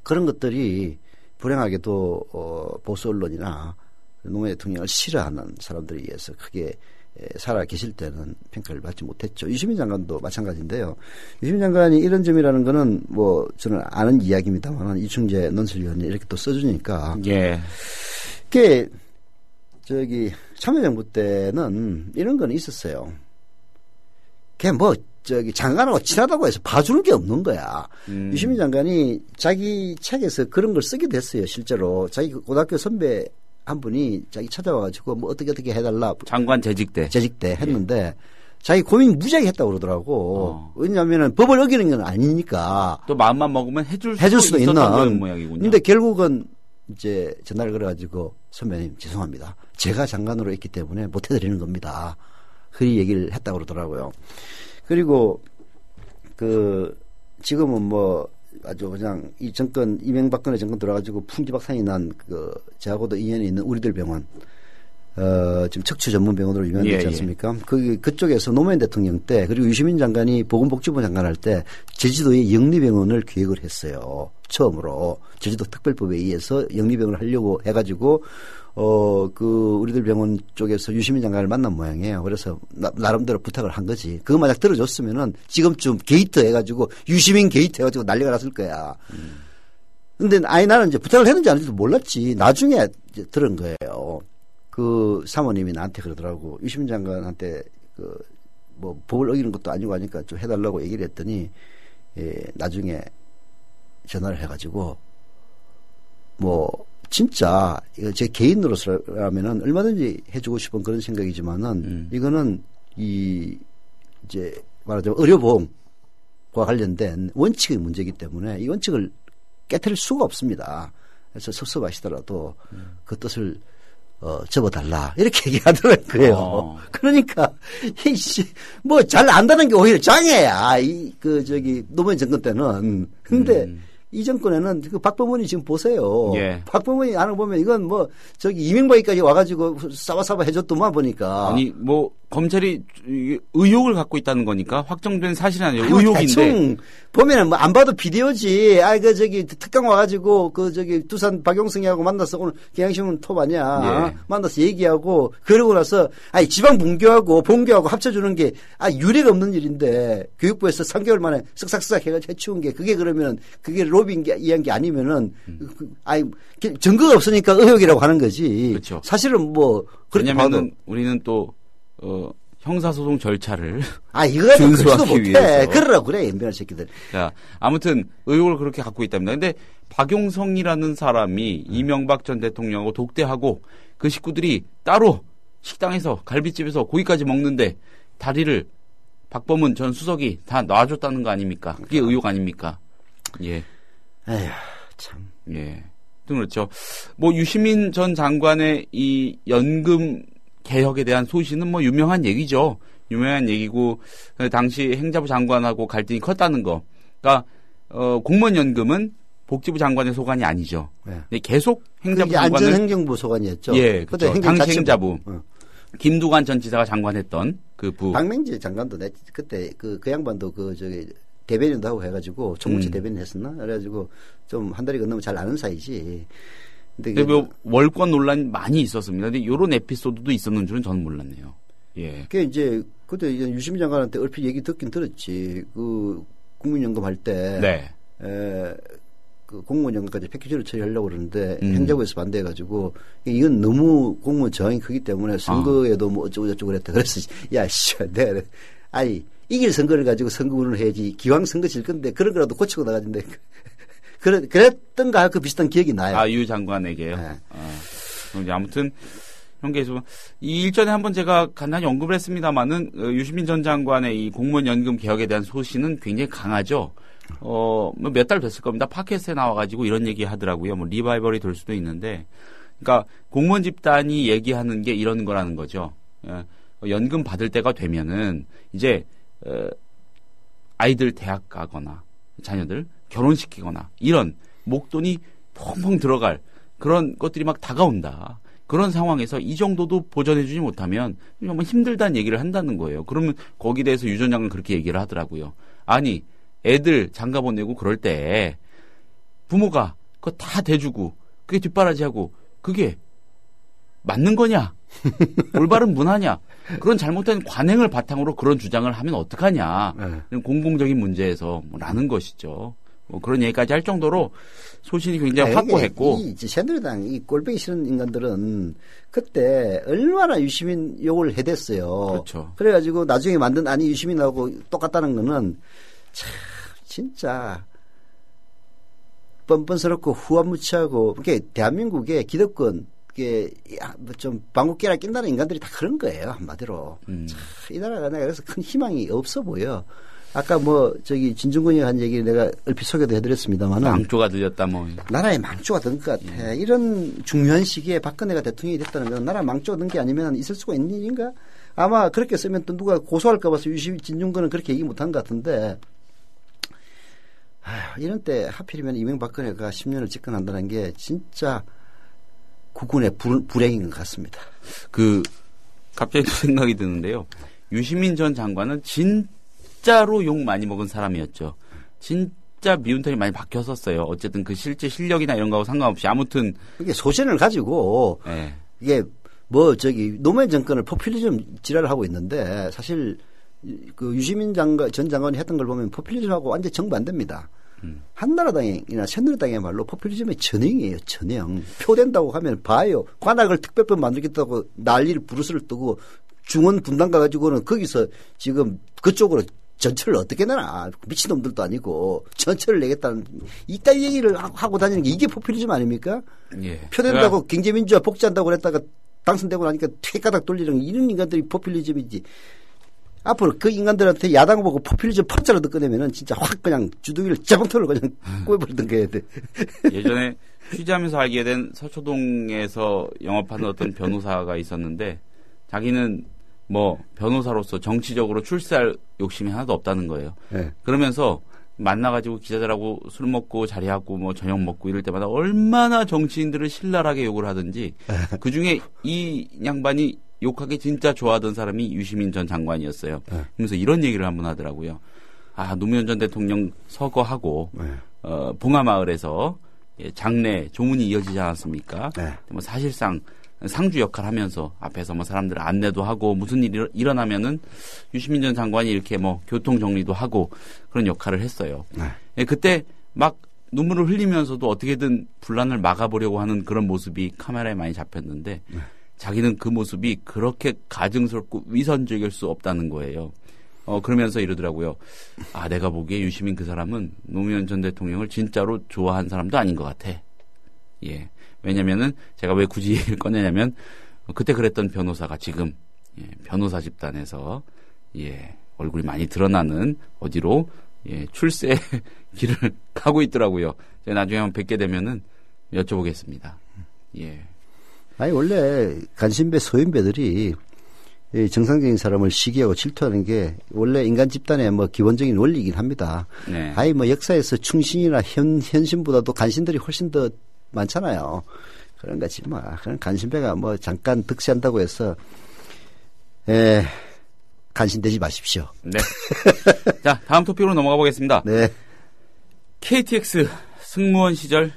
그런 것들이 불행하게도 보수 언론이나 노무현 대통령을 싫어하는 사람들에 의해서 크게 살아 계실 때는 평가를 받지 못했죠. 유시민 장관도 마찬가지인데요. 유시민 장관이 이런 점이라는 거는 저는 아는 이야기입니다만 이충재 논설위원이 이렇게 또 써주니까. 예. 그게 참여정부 때는 이런 건 있었어요. 그냥 장관하고 친하다고 해서 봐주는 게 없는 거야. 유시민 장관이 자기 책에서 그런 걸 쓰기도 했어요. 실제로 자기 고등학교 선배 한 분이 자기 찾아와가지고 어떻게 해달라. 장관 재직 때 했는데 예. 자기 고민 무지하게 했다고 그러더라고. 왜냐하면 법을 어기는 건 아니니까. 또 마음만 먹으면 해줄 수도 있는 그런 모양이군요. 근데 결국은 이제 전화를 걸어가지고 선배님 죄송합니다. 제가 장관으로 있기 때문에 못 해드리는 겁니다. 그 얘기를 했다고 그러더라고요. 그리고 지금은 아주 그냥 이 정권 이명박근혜 정권 들어가지고 풍지박산이 난 저하고도 인연이 있는 우리들 병원 지금 척추 전문 병원으로 유명했지 않습니까? 그쪽에서 노무현 대통령 때 그리고 유시민 장관이 보건복지부 장관 할 때 제주도에 영리병원을 기획을 했어요. 처음으로 제주도 특별법에 의해서 영리병원을 하려고 해가지고 우리들 병원 쪽에서 유시민 장관을 만난 모양이에요. 그래서 나름대로 부탁을 한 거지. 그거 만약 들어줬으면은 지금쯤 게이트 해가지고 유시민 게이트 해가지고 난리가 났을 거야. 근데 나는 이제 부탁을 했는지 안 했는지도 몰랐지. 나중에 이제 들은 거예요. 그 사모님이 나한테 그러더라고. 유시민 장관한테 법을 어기는 것도 아니고 하니까 좀 해달라고 얘기를 했더니 나중에 전화를 해가지고 진짜 이거 제 개인으로서라면은 얼마든지 해주고 싶은 그런 생각이지만은 이거는 이제 말하자면 의료보험과 관련된 원칙의 문제이기 때문에 이 원칙을 깨트릴 수가 없습니다. 그래서 섭섭하시더라도 그 뜻을 접어달라 이렇게 얘기하더라고요. 그러니까 잘 안다는 게 오히려 장애야. 노무현 정권 때는. 근데 이 정권에는 박범원이 지금 보세요. 예. 박범원이 안 보면 이건 이명박이까지 와가지고 싸바싸바 해줬더만 보니까. 아니 검찰이 의혹을 갖고 있다는 거니까 확정된 사실이 아니에요. 의혹인데. 대충 보면은 안 봐도 비디오지. 특강 와가지고 두산 박용승이하고 만나서 오늘 경향신문 톱 아니야. 예. 만나서 얘기하고 그러고 나서 지방 본교하고 합쳐주는 게 유례가 없는 일인데 교육부에서 3개월 만에 쓱싹쓱싹 해가지고 해치운 게 그게 그러면 그게 로비인 게 이한 게 아니면은 증거가 없으니까 의혹이라고 하는 거지. 그렇죠. 사실은 왜냐면은 우리는 또 형사소송 절차를 이거 준수하기 위해서 그러라고 그래 연변할 새끼들. 자, 아무튼 의혹을 그렇게 갖고 있답니다. 근데 박용성이라는 사람이 이명박 전 대통령하고 독대하고 그 식구들이 따로 식당에서 갈비집에서 고기까지 먹는데 다리를 박범은 전 수석이 다 놔줬다는 거 아닙니까? 그게 의혹 아닙니까? 예. 에휴 참. 예. 그렇죠. 뭐 유시민 전 장관의 이 연금 개혁에 대한 소신은 뭐 유명한 얘기죠. 유명한 얘기고 당시 행자부 장관하고 갈등이 컸다는 거. 그러니까 공무원 연금은 복지부 장관의 소관이 아니죠. 네. 계속 행자부 장관은 안전행정부 소관이었죠. 예, 그렇죠. 당시 행자부. 김두관 전 지사가 장관했던 그 부. 박맹재 장관도 그때 그 양반도 대변인도 하고 해가지고 총무처 대변인 했었나? 그래가지고 좀 한 달이 건너면 잘 아는 사이지. 근데 뭐 월권 논란이 많이 있었습니다. 근데 이런 에피소드도 있었는 줄은 저는 몰랐네요. 예. 그게 이제 그때 유시민 장관한테 얼핏 얘기 듣긴 들었지. 그 국민연금 할 때. 네. 그 공무원연금까지 패키지로 처리하려고 그러는데 행자부에서 반대해가지고 이건 너무 공무원 저항이 크기 때문에 선거에도 뭐 어쩌고저쩌고 그랬다. 그래서 야, 씨, 내가 아니 이길 선거를 가지고 선거운을 해야지. 기왕 선거 질 건데 그런 거라도 고치고 나가는데 그랬던가 그 비슷한 기억이 나요. 아, 유 장관에게요. 네. 아무튼 이런 게 있으면 이 일전에 한번 제가 간단히 언급을 했습니다만은 유시민 전 장관의 이 공무원 연금 개혁에 대한 소신은 굉장히 강하죠. 몇 달 됐을 겁니다. 팟캐스트에 나와가지고 이런 얘기 하더라고요. 뭐 리바이벌이 될 수도 있는데, 그러니까 공무원 집단이 얘기하는 게 이런 거라는 거죠. 연금 받을 때가 되면은 이제 아이들 대학 가거나 자녀들 결혼시키거나 이런 목돈이 펑펑 들어갈 그런 것들이 막 다가온다. 그런 상황에서 이 정도도 보전해주지 못하면 정말 힘들다는 얘기를 한다는 거예요. 그러면 거기에 대해서 유 전 장관은 그렇게 얘기를 하더라고요. 아니, 애들 장가 보내고 그럴 때 부모가 그거 다 대주고 그게 뒷바라지하고 그게 맞는 거냐? 올바른 문화냐? 그런 잘못된 관행을 바탕으로 그런 주장을 하면 어떡하냐? 네. 공공적인 문제에서 라는 것이죠. 뭐 그런 얘기까지 할 정도로 소신이 굉장히 확고했고. 이 새누리당 이 꼴보기 싫은 인간들은 그때 얼마나 유시민 욕을 해댔어요. 그렇죠. 그래가지고 나중에 만든 유시민하고 똑같다는 거는 참 진짜 뻔뻔스럽고 후한무치하고 그게 대한민국의 기득권 이게 좀 방귀깨라 낀다는 인간들이 다 그런 거예요. 한마디로. 이 나라가 내가 그래서 큰 희망이 없어 보여. 아까 진중권이 한 얘기 내가 얼핏 소개도 해드렸습니다만은 망조가 들렸다 뭐. 나라의 망조가 든 것 같아. 이런 중요한 시기에 박근혜가 대통령이 됐다는 건 나라 망조가 든 게 아니면 있을 수가 있는 일인가? 아마 그렇게 쓰면 또 누가 고소할까 봐서 진중권은 그렇게 얘기 못한 것 같은데 이런 때 하필이면 이명박근혜가 10년을 집권한다는 게 진짜 국군의 불행인 것 같습니다. 갑자기 또 생각이 드는데요. 유시민 전 장관은 진짜로 욕 많이 먹은 사람이었죠. 진짜 미운털이 많이 박혔었어요. 어쨌든 그 실제 실력이나 이런 거하고 상관없이 아무튼. 이게 소신을 가지고 네. 이게 노무현 정권을 포퓰리즘 지랄을 하고 있는데 사실 그 유시민 전 장관이 했던 걸 보면 포퓰리즘하고 완전 정반대입니다. 한나라당이나 새누리당이야말로 포퓰리즘의 전형이에요. 전형. 표된다고 하면 봐요. 관악을 특별법 만들겠다고 난리를 부르스를 뜨고 중원 분당 가가지고는 거기서 지금 그쪽으로 전철을 어떻게 내나. 미친놈들도 아니고 전철을 내겠다는 이따위 얘기를 하고 다니는 게 이게 포퓰리즘 아닙니까? 예. 표된다고 경제민주화 복지한다고 그랬다가 당선되고 나니까 퇴가닥 돌리는 이런 인간들이 포퓰리즘이지. 앞으로 그 인간들한테 야당 보고 포퓰리즘 펀자라도 꺼내면은 진짜 확 그냥 주둥이를 재봉틀을 그냥 꼬여버리던 게 해야 돼. 예전에 취재하면서 알게 된 서초동에서 영업하는 어떤 변호사가 있었는데 자기는 뭐 변호사로서 정치적으로 출세할 욕심이 하나도 없다는 거예요. 네. 그러면서 만나가지고 기자들하고 술 먹고 자리하고 뭐 저녁 먹고 이럴 때마다 얼마나 정치인들을 신랄하게 욕을 하든지 그중에 이 양반이 욕하기 진짜 좋아하던 사람이 유시민 전 장관이었어요. 그러면서 이런 얘기를 한번 하더라고요. 노무현 전 대통령 서거하고 봉하마을에서 장례 조문이 이어지지 않았습니까? 뭐 사실상 상주 역할을 하면서 앞에서 뭐 사람들 안내도 하고 무슨 일이 일어나면은 유시민 전 장관이 이렇게 뭐 교통 정리도 하고 그런 역할을 했어요. 그때 막 눈물을 흘리면서도 어떻게든 분란을 막아보려고 하는 그런 모습이 카메라에 많이 잡혔는데 자기는 그 모습이 그렇게 가증스럽고 위선적일 수 없다는 거예요. 그러면서 이러더라고요. 내가 보기에 유시민 그 사람은 노무현 전 대통령을 진짜로 좋아한 사람도 아닌 것 같아. 예. 왜냐면은 제가 왜 굳이 얘기를 꺼내냐면 그때 그랬던 변호사가 지금 변호사 집단에서 얼굴이 많이 드러나는 어디로 출세 길을 가고 있더라고요. 제가 나중에 한번 뵙게 되면은 여쭤보겠습니다. 예. 아니 원래 간신배 소인배들이 정상적인 사람을 시기하고 질투하는 게 원래 인간 집단의 뭐 기본적인 원리이긴 합니다. 네. 아니 뭐 역사에서 충신이나 현신보다도 간신들이 훨씬 더 많잖아요. 그런 거지 뭐. 그런 간신배가 뭐 잠깐 득세한다고 해서 간신되지 마십시오. 네. 자, 다음 토픽으로 넘어가 보겠습니다. 네. KTX 승무원 시절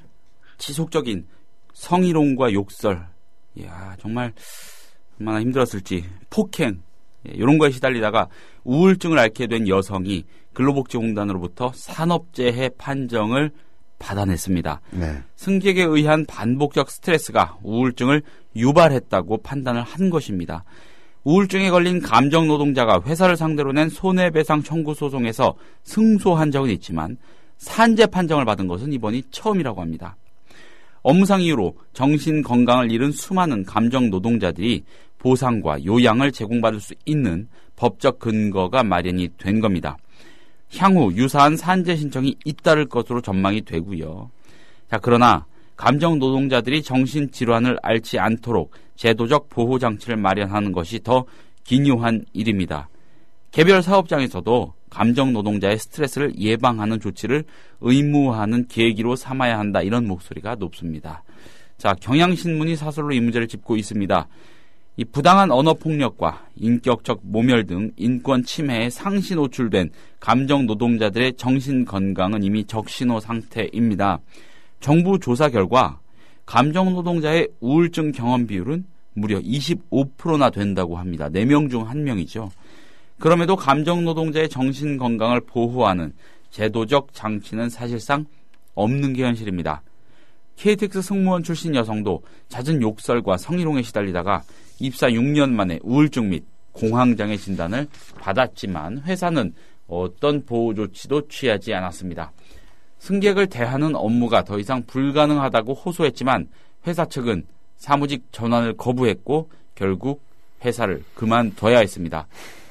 지속적인 성희롱과 욕설. 이야, 정말 얼마나 힘들었을지. 폭행. 이런 거에 시달리다가 우울증을 앓게 된 여성이 근로복지공단으로부터 산업재해 판정을 받아냈습니다. 네. 승객에 의한 반복적 스트레스가 우울증을 유발했다고 판단을 한 것입니다. 우울증에 걸린 감정 노동자가 회사를 상대로 낸 손해배상 청구 소송에서 승소한 적은 있지만 산재 판정을 받은 것은 이번이 처음이라고 합니다. 업무상 이유로 정신 건강을 잃은 수많은 감정 노동자들이 보상과 요양을 제공받을 수 있는 법적 근거가 마련이 된 겁니다. 향후 유사한 산재 신청이 잇따를 것으로 전망이 되고요. 자, 그러나 감정 노동자들이 정신질환을 앓지 않도록 제도적 보호 장치를 마련하는 것이 더 기묘한 일입니다. 개별 사업장에서도 감정 노동자의 스트레스를 예방하는 조치를 의무화하는 계기로 삼아야 한다, 이런 목소리가 높습니다. 자, 경향신문이 사설로 이 문제를 짚고 있습니다. 이 부당한 언어폭력과 인격적 모멸 등 인권 침해에 상시 노출된 감정 노동자들의 정신 건강은 이미 적신호 상태입니다. 정부 조사 결과 감정 노동자의 우울증 경험 비율은 무려 25%나 된다고 합니다. 4명 중 1명이죠. 그럼에도 감정 노동자의 정신 건강을 보호하는 제도적 장치는 사실상 없는 게 현실입니다. KTX 승무원 출신 여성도 잦은 욕설과 성희롱에 시달리다가 입사 6년 만에 우울증 및 공황장애 진단을 받았지만 회사는 어떤 보호 조치도 취하지 않았습니다. 승객을 대하는 업무가 더 이상 불가능하다고 호소했지만 회사 측은 사무직 전환을 거부했고 결국 회사를 그만둬야 했습니다.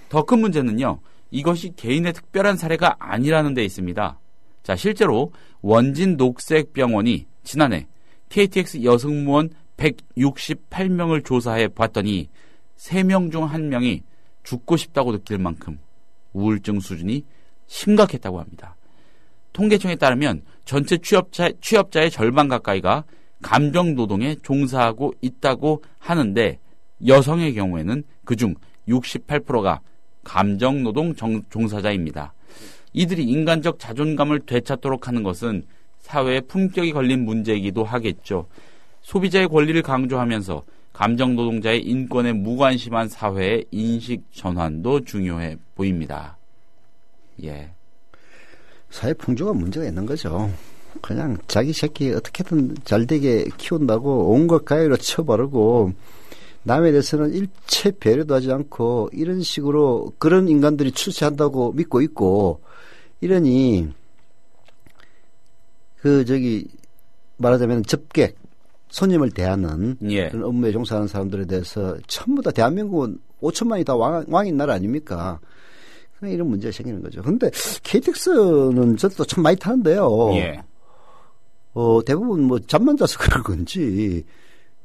더 큰 문제는요, 이것이 개인의 특별한 사례가 아니라는 데 있습니다. 자, 실제로 원진 녹색병원이 지난해 KTX 여승무원 168명을 조사해 봤더니 3명 중 1명이 죽고 싶다고 느낄 만큼 우울증 수준이 심각했다고 합니다. 통계청에 따르면 전체 취업자의 절반 가까이가 감정노동에 종사하고 있다고 하는데 여성의 경우에는 그중 68%가 감정노동 종사자입니다. 이들이 인간적 자존감을 되찾도록 하는 것은 사회의 품격이 걸린 문제이기도 하겠죠. 소비자의 권리를 강조하면서 감정노동자의 인권에 무관심한 사회의 인식 전환도 중요해 보입니다. 예. 사회 풍조가 문제가 있는 거죠. 그냥 자기 새끼 어떻게든 잘되게 키운다고 온 것 가위로 쳐바르고 남에 대해서는 일체 배려도 하지 않고 이런 식으로 그런 인간들이 출세한다고 믿고 있고 이러니 말하자면 접객 손님을 대하는 그런 업무에 종사하는 사람들에 대해서 전부 다 대한민국은 5천만이 다 왕인 나라 아닙니까? 그냥 이런 문제가 생기는 거죠. 그런데 KTX는 저도 참 많이 타는데요. 예. 대부분 뭐 잠만 자서 그런 건지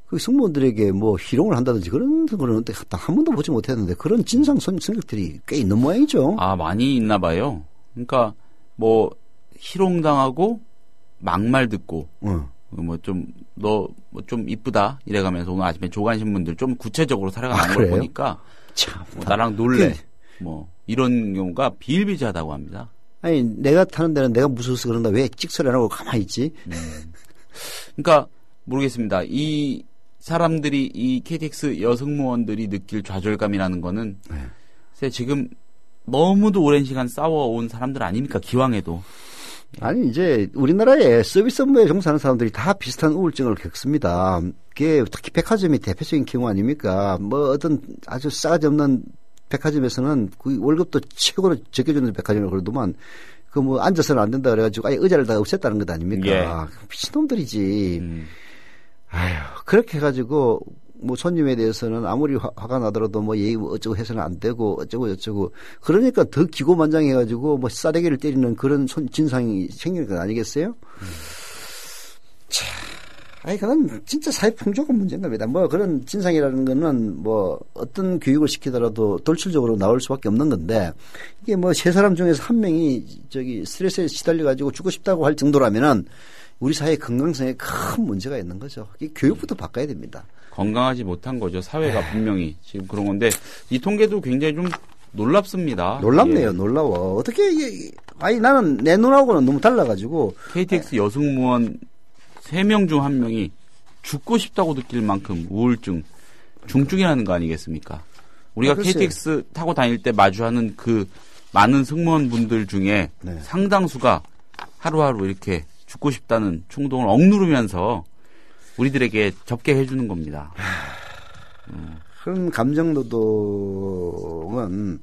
그 승무원들에게 뭐 희롱을 한다든지 그런 거는 한 번도 보지 못했는데 그런 진상 승객들이 꽤 있는 모양이죠. 아, 많이 있나 봐요. 그러니까 뭐 희롱당하고 막말 듣고 뭐 좀 너 뭐 좀 이쁘다 이래가면서 오늘 아침에 조간신문들 좀 구체적으로 사례가 나온 걸 보니까 참 나랑 놀래 뭐 이런 경우가 비일비재하다고 합니다. 아니 내가 타는 데는 내가 무서워서 그런다 왜 찍소리 안 하고 가만히 있지? 그러니까 모르겠습니다. 이 사람들이 이 KTX 여승무원들이 느낄 좌절감이라는 거는 지금 너무도 오랜 시간 싸워온 사람들 아닙니까? 기왕에도. 아니 이제 우리나라에 서비스 업무에 종사하는 사람들이 다 비슷한 우울증을 겪습니다. 그게 특히 백화점이 대표적인 경우 아닙니까? 뭐 어떤 아주 싸가지 없는 백화점에서는 그 월급도 최고로 적게주는 백화점을 그러더만 그 뭐 앉아서는 안 된다 그래가지고 아예 의자를 다 없앴다는 것 아닙니까? 예. 미친놈들이지. 아휴 그렇게 해가지고 뭐 손님에 대해서는 아무리 화가 나더라도 뭐 예의 어쩌고 해서는 안 되고 어쩌고 저쩌고 그러니까 더 기고만장해가지고 뭐 싸대기를 때리는 그런 진상이 생기는 것 아니겠어요? 자, 아니, 그건 진짜 사회 풍조가 문제인 겁니다. 뭐 그런 진상이라는 거는 뭐 어떤 교육을 시키더라도 돌출적으로 나올 수밖에 없는 건데 이게 뭐 세 사람 중에서 한 명이 스트레스에 시달려가지고 죽고 싶다고 할 정도라면은 우리 사회 건강성에 큰 문제가 있는 거죠. 이 교육부터 바꿔야 됩니다. 건강하지 못한 거죠. 사회가 분명히 지금 그런 건데 이 통계도 굉장히 좀 놀랍습니다. 놀랍네요. 예. 놀라워. 어떻게 아니 나는 내 눈하고는 너무 달라가지고 KTX 여승무원 3명 중 1명이 죽고 싶다고 느낄 만큼 우울증, 중증이라는 거 아니겠습니까? 우리가 KTX 타고 다닐 때 마주하는 그 많은 승무원분들 중에 네. 상당수가 하루하루 이렇게 죽고 싶다는 충동을 억누르면서 우리들에게 접게 해주는 겁니다. 그런 감정노동은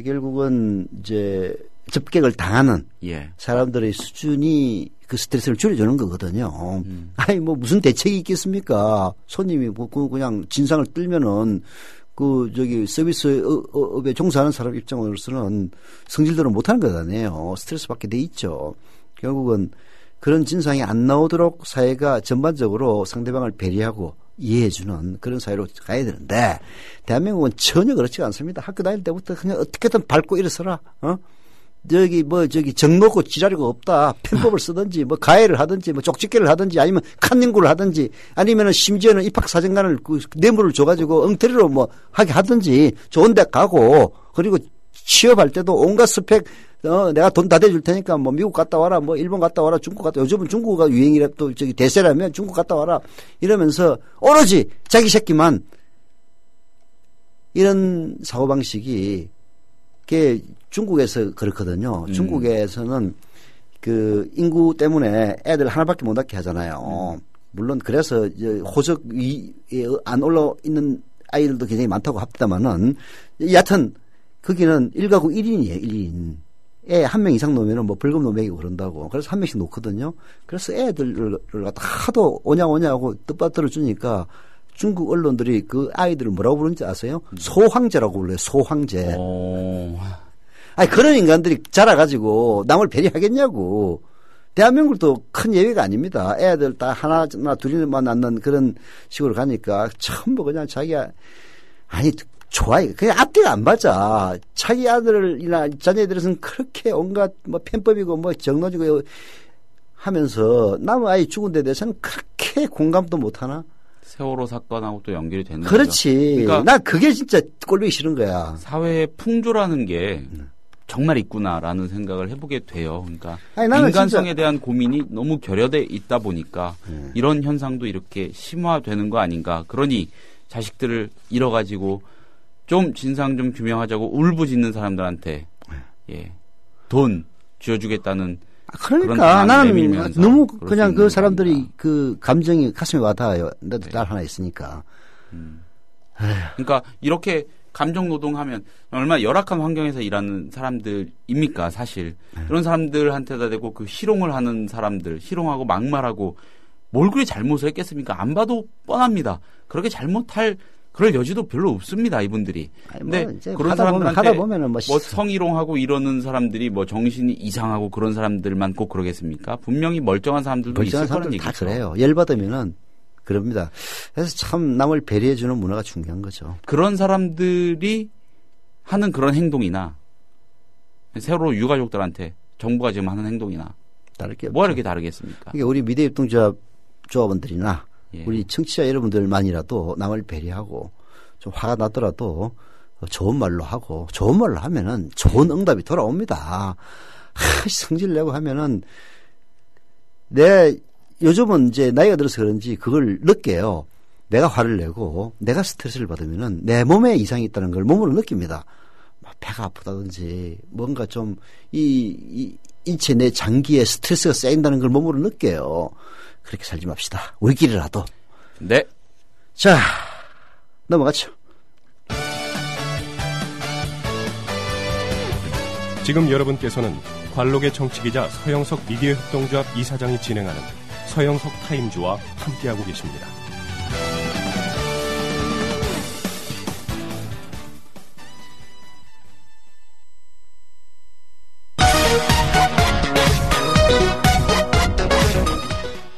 결국은 이제 접객을 당하는 예. 사람들의 수준이 그 스트레스를 줄여주는 거거든요. 아니 뭐 무슨 대책이 있겠습니까? 손님이 그냥 진상을 떨면은 서비스업에 종사하는 사람 입장으로서는 성질대로 못하는 것 아니에요. 스트레스 받게 돼 있죠. 결국은 그런 진상이 안 나오도록 사회가 전반적으로 상대방을 배려하고 이해해주는 그런 사회로 가야 되는데 대한민국은 전혀 그렇지가 않습니다. 학교 다닐 때부터 그냥 어떻게든 밟고 일어서라. 정 놓고 지랄이가 없다. 편법을 쓰든지 뭐 가해를 하든지 뭐 쪽집게를 하든지 아니면 칸닝구를 하든지 아니면은 심지어는 입학사정관을 뇌물을 줘가지고 엉터리로 뭐 하게 하든지 좋은 데 가고 그리고 취업할 때도 온갖 스펙 내가 돈 다 대줄 테니까 뭐 미국 갔다 와라 뭐 일본 갔다 와라 중국 갔다 요즘은 중국가 유행이라 또 대세라면 중국 갔다 와라 이러면서 오로지 자기 새끼만 이런 사고방식이 그게 중국에서 그렇거든요. 중국에서는 그 인구 때문에 애들 하나밖에 못 낳게 하잖아요. 물론 그래서 호적 위에 안 올라 있는 아이들도 굉장히 많다고 합니다만은 여하튼 거기는 1가구 1인이에요. 1인. 애 한 명 이상 놓으면 뭐 벌금 노매기고 그런다고. 그래서 한 명씩 놓거든요. 그래서 애들을 갖다 하도 오냐 하고 뜻받들어 주니까 중국 언론들이 그 아이들을 뭐라고 부르는지 아세요? 소황제라고 불러요. 소황제. 아니 그런 인간들이 자라가지고 남을 배려하겠냐고. 대한민국도 큰 예외가 아닙니다. 애들 다 하나나 둘이만 낳는 그런 식으로 가니까 전부 그냥 자기가 아니 좋아요. 그냥 앞뒤가 안 맞아. 자기 아들이나 자녀들에서는 그렇게 온갖 뭐 편법이고 뭐 정로지고 하면서 남의 아이 죽은 데 대해서는 그렇게 공감도 못 하나? 세월호 사건하고 또 연결이 되는 거죠. 그렇지. 그러니까 나 그게 진짜 꼴보기 싫은 거야. 사회의 풍조라는 게 정말 있구나라는 생각을 해보게 돼요. 그러니까 아니, 인간성에 대한 고민이 너무 결여돼 있다 보니까 이런 현상도 이렇게 심화되는 거 아닌가. 그러니 자식들을 잃어가지고 좀 진상 좀 규명하자고 울부짖는 사람들한테 돈 쥐어주겠다는 그러니까 나는 너무 그냥 그 사람들이 겁니다. 그 감정이 가슴에 와닿아요. 나도 딸 하나 있으니까. 그러니까 이렇게 감정 노동하면 얼마나 열악한 환경에서 일하는 사람들입니까 사실. 그런 사람들한테다 대고 그 희롱을 하는 사람들, 희롱하고 막말하고 뭘 그리 잘못을 했겠습니까? 안 봐도 뻔합니다. 그렇게 잘못할 그럴 여지도 별로 없습니다, 이분들이. 근데 뭐 그런 사람들한테 뭐 성희롱하고 이러는 사람들이 뭐 정신이 이상하고 그런 사람들만 꼭 그러겠습니까? 분명히 멀쩡한 사람들도 있을 거는 얘기죠. 다 그래요. 열받으면은 그럽니다. 그래서 참 남을 배려해주는 문화가 중요한 거죠. 그런 사람들이 하는 그런 행동이나 세월호 유가족들한테 정부가 지금 하는 행동이나 다를 게 뭐가 이렇게 다르겠습니까? 그러니까 우리 미래협동조합원들이나 우리 청취자 여러분들만이라도 남을 배려하고 좀 화가 나더라도 좋은 말로 하고 좋은 말로 하면은 좋은 응답이 돌아옵니다. 성질 내고 하면은 요즘은 이제 나이가 들어서 그런지 그걸 느껴요. 내가 화를 내고 내가 스트레스를 받으면은 내 몸에 이상이 있다는 걸 몸으로 느낍니다. 배가 아프다든지 뭔가 좀 인체 내 장기에 스트레스가 쌓인다는 걸 몸으로 느껴요. 그렇게 살지 맙시다. 우리끼리라도. 네. 자, 넘어가죠. 지금 여러분께서는 관록의 정치기자 서영석 미디어 협동조합 이사장이 진행하는 서영석 타임즈와 함께하고 계십니다.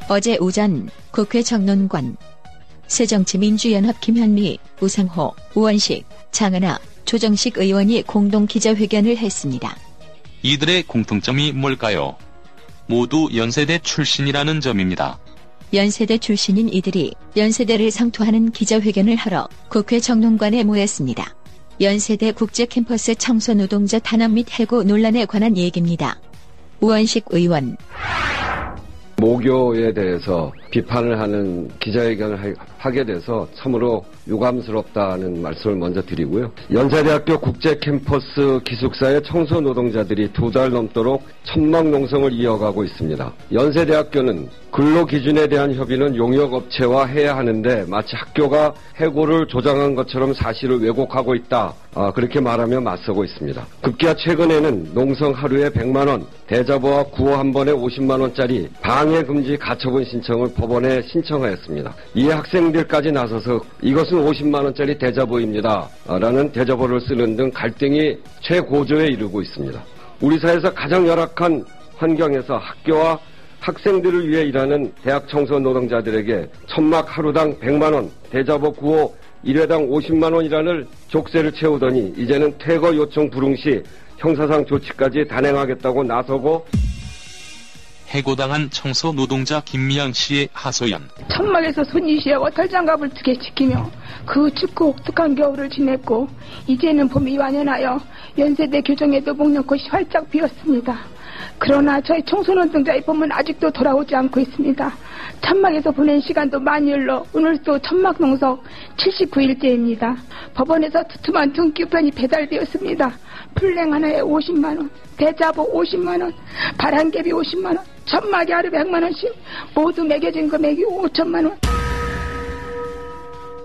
어제 오전 국회 정론관. 새정치민주연합 김현미, 우상호, 우원식, 장하나, 조정식 의원이 공동 기자회견을 했습니다. 이들의 공통점이 뭘까요? 모두 연세대 출신이라는 점입니다. 연세대 출신인 이들이 연세대를 상투하는 기자회견을 하러 국회 정론관에 모였습니다. 연세대 국제캠퍼스 청소노동자 탄압 및 해고 논란에 관한 얘기입니다. 우원식 의원. 모교에 대해서 비판을 하는 기자회견을 하게 돼서 참으로 유감스럽다는 말씀을 먼저 드리고요. 연세대학교 국제캠퍼스 기숙사의 청소노동자들이 2달 넘도록 천막농성을 이어가고 있습니다. 연세대학교는 근로기준에 대한 협의는 용역업체와 해야 하는데 마치 학교가 해고를 조장한 것처럼 사실을 왜곡하고 있다. 그렇게 말하며 맞서고 있습니다. 급기야 최근에는 농성 하루에 100만 원, 대자보와 구호 한 번에 50만 원짜리 방해금지 가처분 신청을 법원에 신청하였습니다. 이에 학생들까지 나서서 이것은 50만 원짜리 대자보입니다. 라는 대자보를 쓰는 등 갈등이 최고조에 이르고 있습니다. 우리 사회에서 가장 열악한 환경에서 학교와 학생들을 위해 일하는 대학 청소 노동자들에게 천막 하루당 100만 원, 대자보 구호 1회당 50만 원이라는 족쇄를 채우더니 이제는 퇴거 요청 불응 시 형사상 조치까지 단행하겠다고 나서고 해고당한 청소 노동자 김미양 씨의 하소연. 천막에서 손이시하고 털장갑을 2개 지키며 그 춥고 혹독한 겨울을 지냈고 이제는 봄이 완연하여 연세대 교정에도 목련꽃이 활짝 피었습니다. 그러나 저희 청소노동자의 봄은 아직도 돌아오지 않고 있습니다. 천막에서 보낸 시간도 많이 흘러 오늘 또 천막농석 79일째입니다. 법원에서 두툼한 등기우편이 배달되었습니다. 풀냉 하나에 50만 원, 대자보 50만 원, 바람개비 50만 원, 천막이 하루 100만 원씩 모두 매겨진 금액이 5천만 원.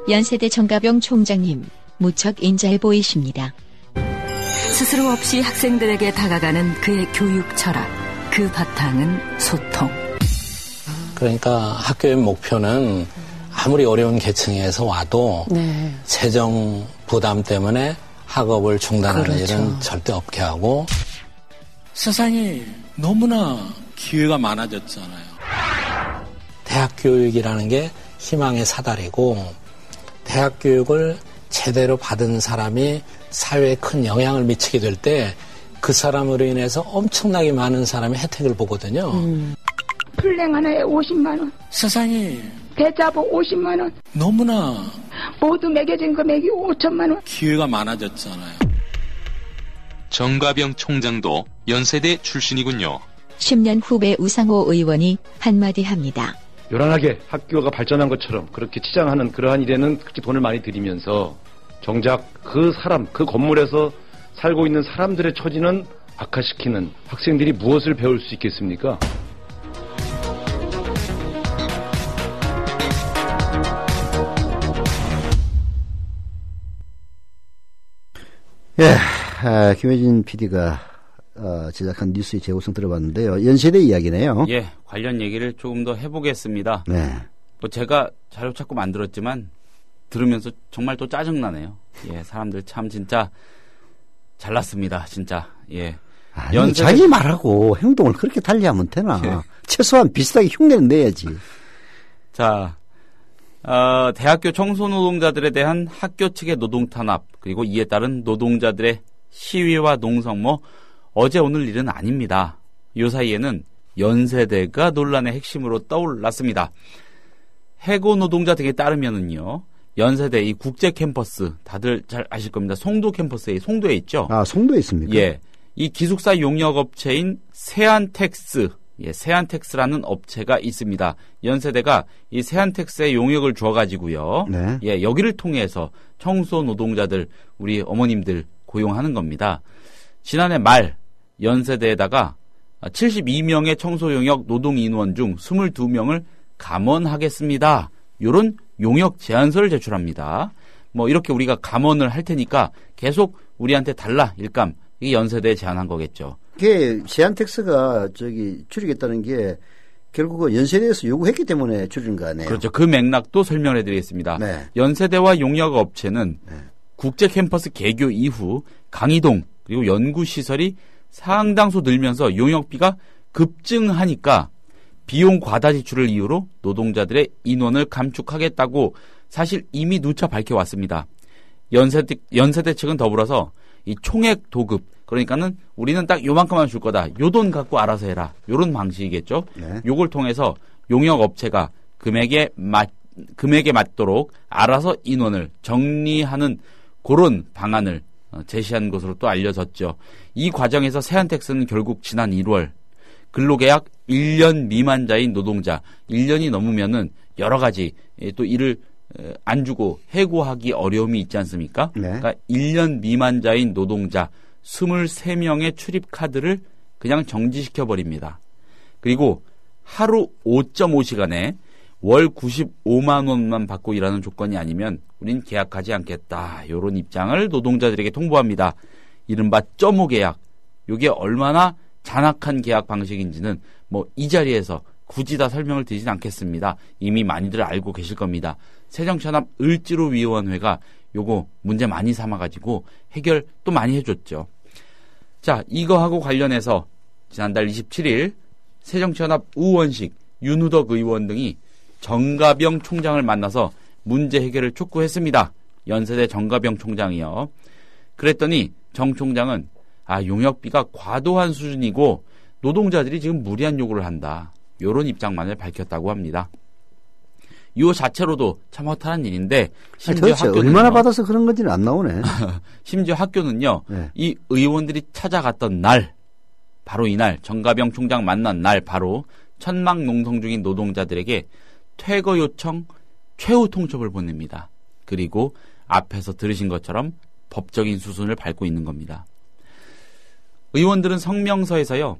연세대 정가병 총장님, 무척 인자해 보이십니다. 스스로 없이 학생들에게 다가가는 그의 교육 철학, 그 바탕은 소통. 그러니까 학교의 목표는 아무리 어려운 계층에서 와도 재정 부담 때문에 학업을 중단하는 일은 절대 없게 하고. 세상이 너무나 기회가 많아졌잖아요. 대학 교육이라는 게 희망의 사다리고 대학 교육을 제대로 받은 사람이 사회에 큰 영향을 미치게 될 때 그 사람으로 인해서 엄청나게 많은 사람이 혜택을 보거든요. 풀냉 하나에 50만 원. 세상이 대자보 50만 원. 너무나 모두 매겨진 금액이 5천만 원. 기회가 많아졌잖아요. 정가병 총장도 연세대 출신이군요. 10년 후배 우상호 의원이 한마디 합니다. 요란하게 학교가 발전한 것처럼 그렇게 치장하는 그러한 일에는 그렇게 돈을 많이 들이면서 정작 그 사람, 그 건물에서 살고 있는 사람들의 처지는 악화시키는 학생들이 무엇을 배울 수 있겠습니까? 예, 김혜진 PD가 제작한 뉴스의 재구성 들어봤는데요. 연세대 이야기네요. 예, 관련 얘기를 조금 더 해보겠습니다. 네. 뭐 제가 자료 찾고 만들었지만 들으면서 정말 또 짜증나네요. 예, 사람들 참 진짜 잘났습니다. 진짜. 예. 아니, 자기 말하고 행동을 그렇게 달리하면 되나? 예. 최소한 비슷하게 흉내는 내야지. 자, 대학교 청소노동자들에 대한 학교 측의 노동 탄압 그리고 이에 따른 노동자들의 시위와 농성 어제 오늘 일은 아닙니다. 이 사이에는 연세대가 논란의 핵심으로 떠올랐습니다. 해고 노동자 등에 따르면은요. 연세대 이 국제 캠퍼스 다들 잘 아실 겁니다. 송도 캠퍼스에 송도에 있죠. 아, 송도에 있습니까? 예. 이 기숙사 용역 업체인 세안텍스, 세안텍스라는 업체가 있습니다. 연세대가 이 세안텍스에 용역을 줘 가지고요. 네. 예, 여기를 통해서 청소 노동자들 우리 어머님들 고용하는 겁니다. 지난해 말 연세대에다가 72명의 청소 용역 노동 인원 중 22명을 감원하겠습니다. 요런 용역 제안서를 제출합니다. 이렇게 우리가 감원을 할 테니까 계속 우리한테 달라 일감. 이게 연세대에 제안한 거겠죠. 그게 세안텍스가 줄이겠다는 게 결국은 연세대에서 요구했기 때문에 줄인 거 아니에요? 그렇죠. 그 맥락도 설명해 드리겠습니다. 네. 연세대와 용역 업체는 국제 캠퍼스 개교 이후 강의동 그리고 연구시설이 상당수 늘면서 용역비가 급증하니까 비용 과다 지출을 이유로 노동자들의 인원을 감축하겠다고 사실 이미 누차 밝혀왔습니다. 연세대 측은 더불어서 이 총액 도급, 그러니까는 우리는 딱 요만큼만 줄 거다. 요 돈 갖고 알아서 해라. 요런 방식이겠죠. 네. 요걸 통해서 용역 업체가 금액에 맞도록 알아서 인원을 정리하는 그런 방안을 제시한 것으로 또 알려졌죠. 이 과정에서 세안텍스는 결국 지난 1월 근로계약 1년 미만자인 노동자, 1년이 넘으면은 여러 가지 또 일을 안 주고 해고하기 어려움이 있지 않습니까? 네. 그러니까 1년 미만자인 노동자 23명의 출입 카드를 그냥 정지시켜버립니다. 그리고 하루 5.5시간에 월 95만 원만 받고 일하는 조건이 아니면 우린 계약하지 않겠다. 이런 입장을 노동자들에게 통보합니다. 이른바 점오 계약. 이게 얼마나 잔악한 계약 방식인지는 뭐 이 자리에서 굳이 다 설명을 드리진 않겠습니다. 이미 많이들 알고 계실 겁니다. 새정치연합 을지로위원회가 요거 문제 많이 삼아가지고 해결 또 많이 해줬죠. 자, 이거하고 관련해서 지난달 27일 새정치연합 우원식, 윤우덕 의원 등이 정가병 총장을 만나서 문제 해결을 촉구했습니다. 연세대 정가병 총장이요. 그랬더니 정 총장은 용역비가 과도한 수준이고 노동자들이 지금 무리한 요구를 한다. 이런 입장만을 밝혔다고 합니다. 이 자체로도 참 허탈한 일인데 심지어 학교는 얼마나 받아서 그런 건지는 안 나오네. 심지어 학교는요. 네. 이 의원들이 찾아갔던 날, 바로 이날 정가병 총장 만난 날 바로 천막 농성 중인 노동자들에게 퇴거 요청 최후 통첩을 보냅니다. 그리고 앞에서 들으신 것처럼 법적인 수순을 밟고 있는 겁니다. 의원들은 성명서에서요.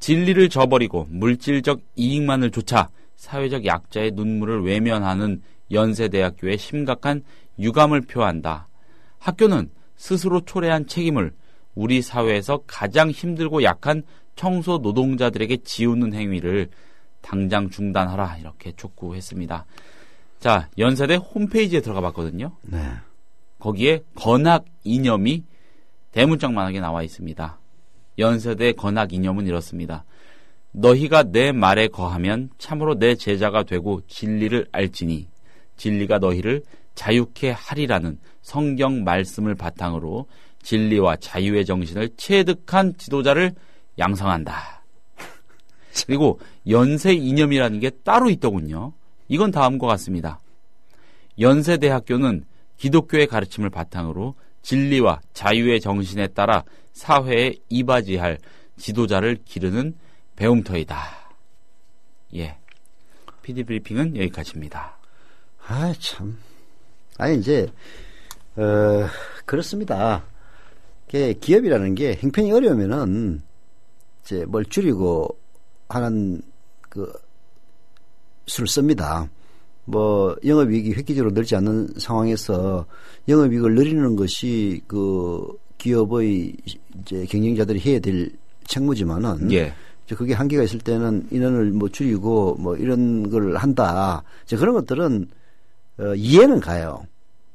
진리를 저버리고 물질적 이익만을 좇아 사회적 약자의 눈물을 외면하는 연세대학교의 심각한 유감을 표한다. 학교는 스스로 초래한 책임을 우리 사회에서 가장 힘들고 약한 청소 노동자들에게 지우는 행위를 당장 중단하라 이렇게 촉구했습니다. 자, 연세대 홈페이지에 들어가 봤거든요. 네. 거기에 건학 이념이 대문짝만하게 나와 있습니다. 연세대 건학 이념은 이렇습니다. 너희가 내 말에 거하면 참으로 내 제자가 되고 진리를 알지니 진리가 너희를 자유케 하리라는 성경 말씀을 바탕으로 진리와 자유의 정신을 체득한 지도자를 양성한다. 그리고 연세 이념이라는 게 따로 있더군요. 이건 다음과 같습니다. 연세대학교는 기독교의 가르침을 바탕으로 진리와 자유의 정신에 따라 사회에 이바지할 지도자를 기르는 배움터이다. 예. PD 브리핑은 여기까지입니다. 참. 이제, 그렇습니다. 기업이라는 게 형편이 어려우면은, 이제 뭘 줄이고 하는 수를 씁니다. 영업이익이 획기적으로 늘지 않는 상황에서 영업이익을 늘리는 것이 기업의 이제 경영자들이 해야 될 책무지만은, 예. 그게 한계가 있을 때는 인원을 줄이고 이런 걸 한다. 그런 것들은 이해는 가요.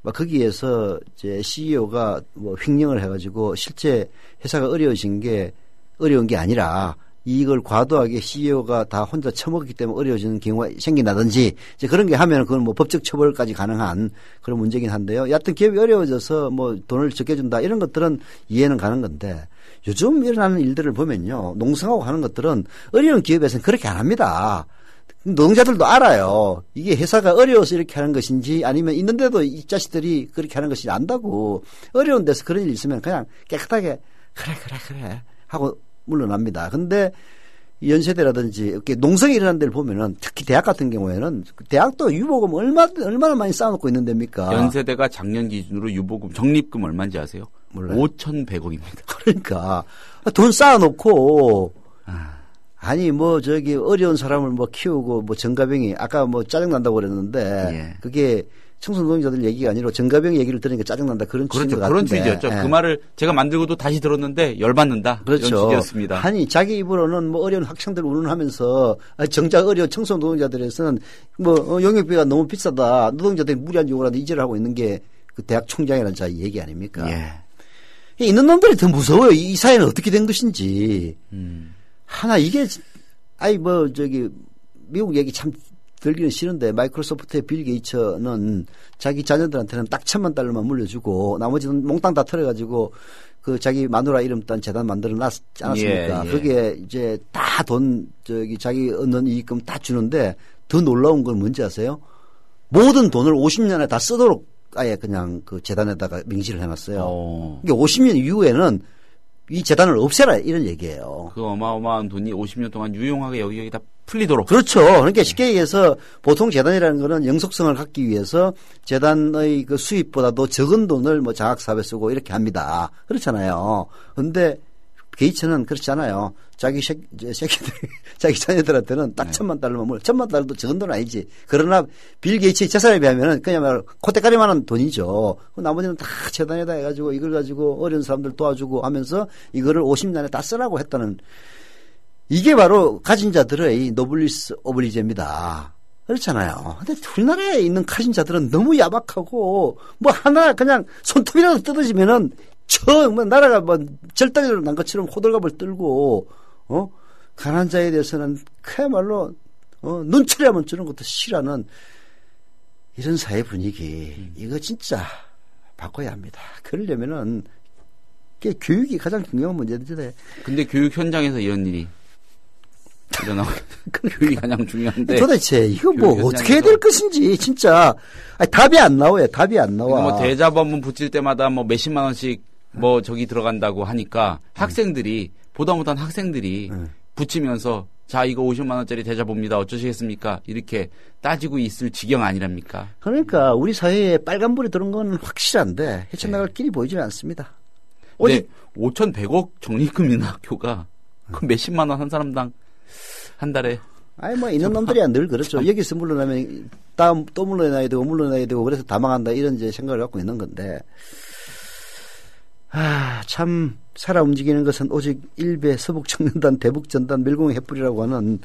거기에서 이제 CEO가 횡령을 해가지고 실제 회사가 어려운 게 아니라 이걸 과도하게 CEO가 다 혼자 처먹기 때문에 어려워지는 경우가 생긴다든지 그런 게 하면 그건 법적 처벌까지 가능한 그런 문제긴 한데요. 여하튼 기업이 어려워져서 돈을 적게 준다 이런 것들은 이해는 가는 건데 요즘 일어나는 일들을 보면요. 농성하고 하는 것들은 어려운 기업에서는 그렇게 안 합니다. 노동자들도 알아요. 이게 회사가 어려워서 이렇게 하는 것인지 아니면 있는데도 이 자식들이 그렇게 하는 것인지 안다고. 어려운 데서 그런 일이 있으면 그냥 깨끗하게 그래 하고 물러납니다. 근데 연세대라든지 이렇게 농성이 일어나는 데를 보면은 특히 대학 같은 경우에는 대학도 유보금 얼마나 많이 쌓아놓고 있는 데입니까? 연세대가 작년 기준으로 유보금 적립금 얼마인지 아세요? 몰라요. 5,100억입니다. 그러니까 돈 쌓아놓고 어려운 사람을 키우고 정가병이 아까 짜증난다고 그랬는데 예. 그게 청소노동자들 얘기가 아니라 정가병 얘기를 들으니까 짜증난다 그런 그렇죠. 그런 취지였죠. 예. 그 말을 제가 만들고도 다시 들었는데 열받는다. 그렇죠. 이런 취지였습니다. 자기 입으로는 어려운 학생들 운운하면서 정작 어려운 청소노동자들에서는 용역비가 너무 비싸다. 노동자들이 무리한 요구를 하는데 이제를 하고 있는 게 그 대학 총장이라는 자의 얘기 아닙니까? 예. 있는 놈들이 더 무서워요. 이 사회는 어떻게 된 것인지. 이게 미국 얘기 참 들기는 싫은데 마이크로소프트의 빌 게이츠는 자기 자녀들한테는 딱 $1,000만 물려주고 나머지는 몽땅 다 털어가지고 그 자기 마누라 이름 딴 재단 만들어 놨지 않았습니까? 예. 그게 이제 다 돈 자기 얻는 이익금 다 주는데 더 놀라운 건 뭔지 아세요? 모든 돈을 50년에 다 쓰도록 아예 그냥 그 재단에다가 명시를 해놨어요. 이게 50년 이후에는 이 재단을 없애라 이런 얘기예요. 그 어마어마한 돈이 50년 동안 유용하게 여기다 풀리도록. 그렇죠. 그러니까 쉽게 얘기해서 보통 재단이라는 거는 영속성을 갖기 위해서 재단의 그 수입보다도 적은 돈을 뭐 장학사업에 쓰고 이렇게 합니다. 그렇잖아요. 그런데 게이츠는 그렇지 않아요. 자기 새끼들, 자기 자녀들한테는 딱 $1,000만 물, $1,000만 적은 돈 아니지. 그러나 빌 게이츠의 재산에 비하면은 그냥 콧대가리만한 돈이죠. 나머지는 다 재단에다 해가지고 이걸 가지고 어려운 사람들 도와주고 하면서 이거를 50년에 다 쓰라고 했다는 이게 바로 가진 자들의 노블리스 오블리제입니다. 그렇잖아요. 근데 우리나라에 있는 가진 자들은 너무 야박하고 뭐 하나 그냥 손톱이라도 뜯어지면은 뭐 나라가 뭐 절단으로 난 것처럼 호들갑을 떨고 가난한 자에 대해서는 그야말로 눈치라면 주는 것도 싫어하는 이런 사회 분위기 이거 진짜 바꿔야 합니다. 그러려면은 교육이 가장 중요한 문제인데. 근데 교육 현장에서 이런 일이 일어나고 교육이 가장 중요한데. 도대체 이거 뭐 어떻게 해야 될 것인지 진짜 답이 안 나와요. 답이 안 나와. 뭐 대자본문 붙일 때마다 뭐 몇십만 원씩 뭐 저기 들어간다고 하니까 학생들이 보다 못한 학생들이 붙이면서 자 이거 50만 원짜리 대자봅니다. 어쩌시겠습니까? 이렇게 따지고 있을 지경 아니랍니까? 그러니까 우리 사회에 빨간불이 들은 건 확실한데 헤쳐나갈 길이 보이지 않습니다. 근데 5,100억 적립금인 학교가 그 몇십만 원 한 사람당 한 달에. 아니 뭐 있는 놈들이야 늘 그렇죠. 여기서 물러나면 다음 또 물러나야 되고 그래서 다 망한다 이런 이제 생각을 갖고 있는 건데. 참 살아 움직이는 것은 오직 일베 서북청년단 대북전단 멸공의 횃불이라고 하는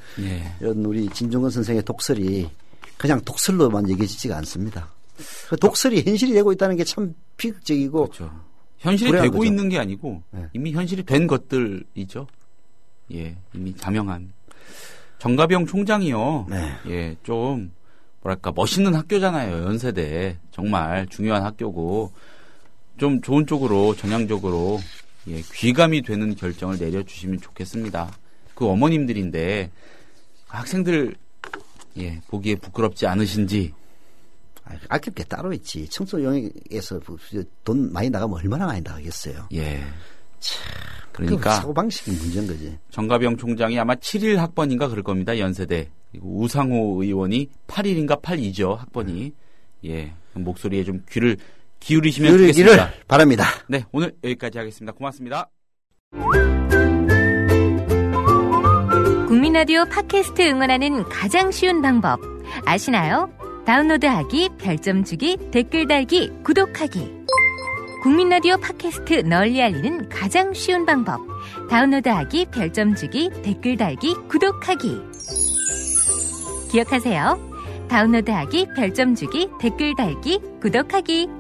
이런 우리 진중권 선생의 독설이 그냥 독설로만 얘기해지지가 않습니다. 그 독설이 현실이 되고 있다는 게 참 비극적이고 그렇죠. 현실이 되고 거죠. 있는 게 아니고 이미 현실이 된 것들이죠. 예, 이미 자명한. 정가병 총장이요. 예, 좀 뭐랄까 멋있는 학교잖아요. 연세대 정말 중요한 학교고 좀 좋은 쪽으로 전향적으로 귀감이 되는 결정을 내려주시면 좋겠습니다. 그 어머님들인데 학생들 보기에 부끄럽지 않으신지. 아낄 게 따로 있지. 청소용역에서 돈 많이 나가면 얼마나 많이 나가겠어요. 예. 참, 그러니까 사고방식이 문제인 거지. 정가병 총장이 아마 7일 학번인가 그럴 겁니다. 연세대. 그리고 우상호 의원이 8일인가 8이죠. 학번이. 예. 목소리에 좀 귀를 기울이시면 좋겠습니다. 바랍니다. 네, 오늘 여기까지 하겠습니다. 고맙습니다. 국민라디오 팟캐스트 응원하는 가장 쉬운 방법 아시나요? 다운로드하기, 별점 주기, 댓글 달기, 구독하기. 국민라디오 팟캐스트 널리 알리는 가장 쉬운 방법 다운로드하기, 별점 주기, 댓글 달기, 구독하기. 기억하세요. 다운로드하기, 별점 주기, 댓글 달기, 구독하기.